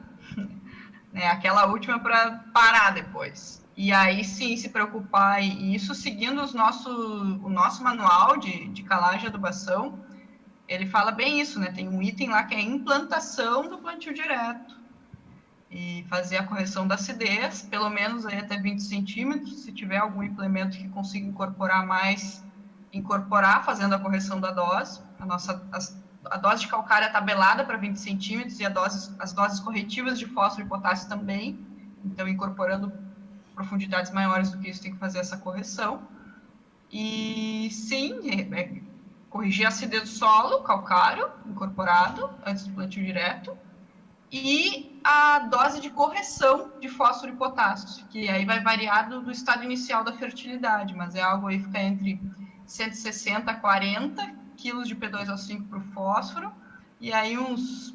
né? Aquela última para parar depois. E aí sim se preocupar, e isso seguindo o nosso manual de calagem e adubação, ele fala bem isso, né? Tem um item lá que é a implantação do plantio direto. E fazer a correção da acidez, pelo menos aí até 20 centímetros, se tiver algum implemento que consiga incorporar mais, fazendo a correção da dose. A dose de calcário é tabelada para 20 centímetros e as doses corretivas de fósforo e potássio também, então incorporando profundidades maiores do que isso tem que fazer essa correção. E sim, corrigir a acidez do solo, calcário incorporado, antes do plantio direto, e a dose de correção de fósforo e potássio, que aí vai variar do estado inicial da fertilidade, mas é algo aí que fica entre 160 a 40 quilos de P2O5 para o fósforo, e aí uns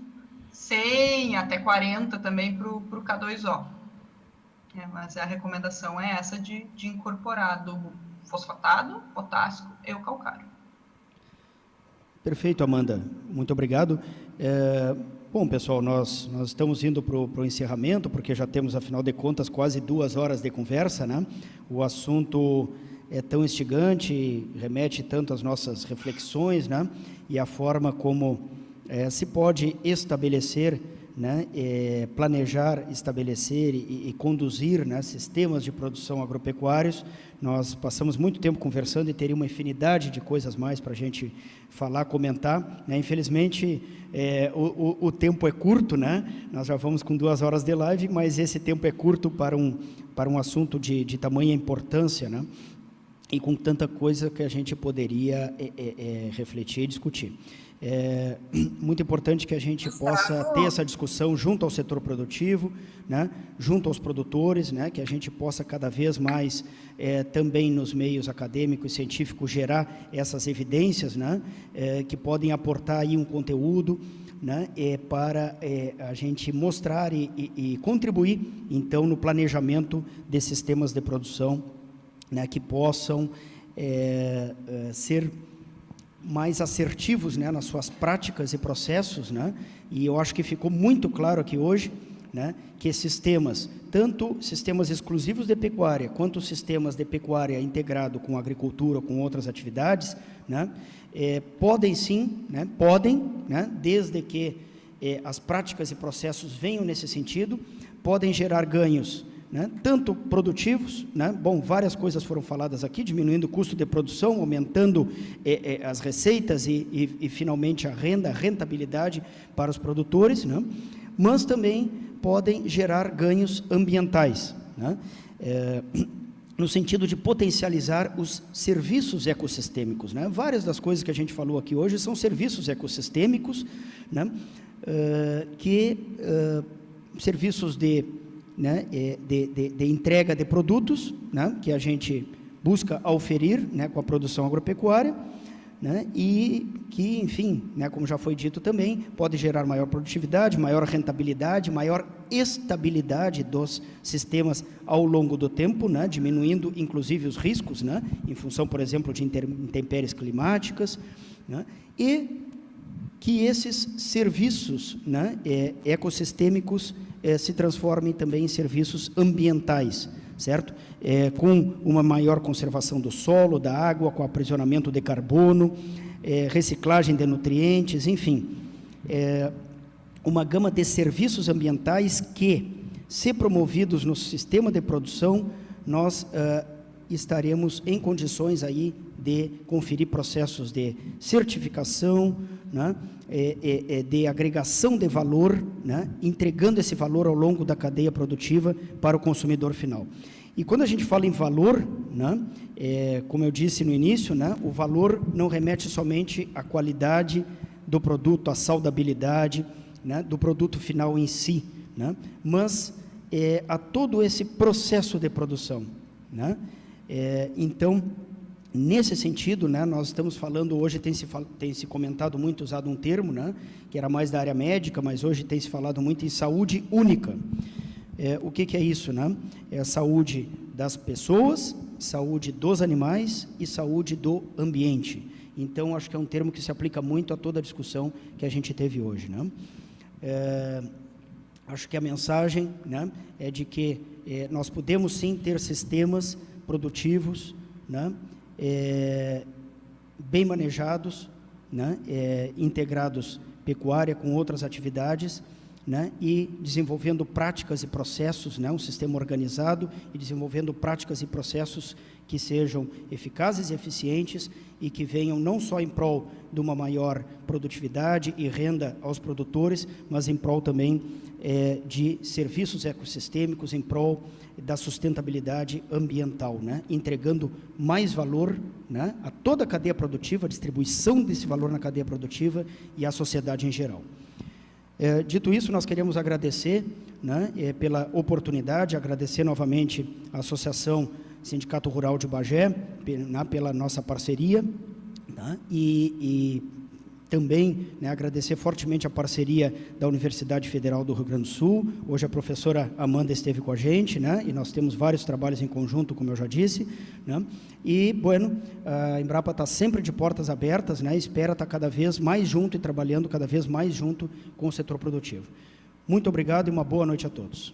100 até 40 também para o K2O. Mas a recomendação é essa de incorporar adubo fosfatado, potássico e o calcário. Perfeito, Amanda. Muito obrigado. Bom, pessoal, nós estamos indo para o encerramento, porque já temos, afinal de contas, quase 2 horas de conversa, né? O assunto é tão instigante, remete tanto às nossas reflexões, né? E a forma como se pode estabelecer, né? Planejar, estabelecer e conduzir, né? Sistemas de produção agropecuários. Nós passamos muito tempo conversando e teria uma infinidade de coisas mais para a gente falar, comentar, né? Infelizmente, o tempo é curto, né? Nós já vamos com 2 horas de live, mas esse tempo é curto para um assunto de tamanha importância, né? E com tanta coisa que a gente poderia refletir e discutir. É muito importante que a gente possa ter essa discussão junto ao setor produtivo, né, junto aos produtores, né, que a gente possa cada vez mais também nos meios acadêmicos e científicos gerar essas evidências, né, que podem aportar aí um conteúdo, né, para a gente mostrar e contribuir então no planejamento de sistemas de produção, né, que possam ser mais assertivos, né, nas suas práticas e processos, né, e eu acho que ficou muito claro aqui hoje, né, que sistemas, tanto sistemas exclusivos de pecuária, quanto sistemas de pecuária integrado com agricultura, com outras atividades, né, podem sim, né, desde que as práticas e processos venham nesse sentido, podem gerar ganhos, né, tanto produtivos, né, bom, várias coisas foram faladas aqui, diminuindo o custo de produção, aumentando as receitas e finalmente a rentabilidade para os produtores, né, mas também podem gerar ganhos ambientais, né, no sentido de potencializar os serviços ecossistêmicos, né? Várias das coisas que a gente falou aqui hoje são serviços ecossistêmicos, né, serviços de entrega de produtos, né, que a gente busca oferir, né, com a produção agropecuária, né, e que, enfim, né, como já foi dito também, pode gerar maior produtividade, maior rentabilidade, maior estabilidade dos sistemas ao longo do tempo, né, diminuindo inclusive os riscos, né, em função, por exemplo, de intempéries climáticas, né, e que esses serviços, né, ecossistêmicos se transformem também em serviços ambientais, certo? Com uma maior conservação do solo, da água, com aprisionamento de carbono, reciclagem de nutrientes, enfim, uma gama de serviços ambientais que, se promovidos no sistema de produção, nós estaremos em condições aí de conferir processos de certificação, né, de agregação de valor, né, entregando esse valor ao longo da cadeia produtiva para o consumidor final. E quando a gente fala em valor, né, como eu disse no início, né, o valor não remete somente à qualidade do produto, à saudabilidade, né, do produto final em si, né, mas a todo esse processo de produção, né. Então, nesse sentido, né, nós estamos falando, hoje tem se comentado muito, usado um termo, né, que era mais da área médica, mas hoje tem se falado muito em saúde única. O que é isso, né? É a saúde das pessoas, saúde dos animais e saúde do ambiente. Então, acho que é um termo que se aplica muito a toda a discussão que a gente teve hoje, né? Acho que a mensagem, né, é de que nós podemos sim ter sistemas produtivos, né, bem manejados, né, integrados pecuária com outras atividades, né, e desenvolvendo práticas e processos, né, um sistema organizado e desenvolvendo práticas e processos que sejam eficazes e eficientes e que venham não só em prol de uma maior produtividade e renda aos produtores, mas em prol também de serviços ecossistêmicos, em prol da sustentabilidade ambiental, né, entregando mais valor, né, a toda a cadeia produtiva, a distribuição desse valor na cadeia produtiva e à sociedade em geral. Dito isso, nós queremos agradecer, né, pela oportunidade, agradecer novamente à Associação Sindicato Rural de Bagé, pela nossa parceria, tá? E também, né, agradecer fortemente a parceria da Universidade Federal do Rio Grande do Sul. Hoje a professora Amanda esteve com a gente, né, e nós temos vários trabalhos em conjunto, como eu já disse, né, e, bueno, a Embrapa está sempre de portas abertas, né, espera estar cada vez mais junto e trabalhando cada vez mais junto com o setor produtivo. Muito obrigado e uma boa noite a todos.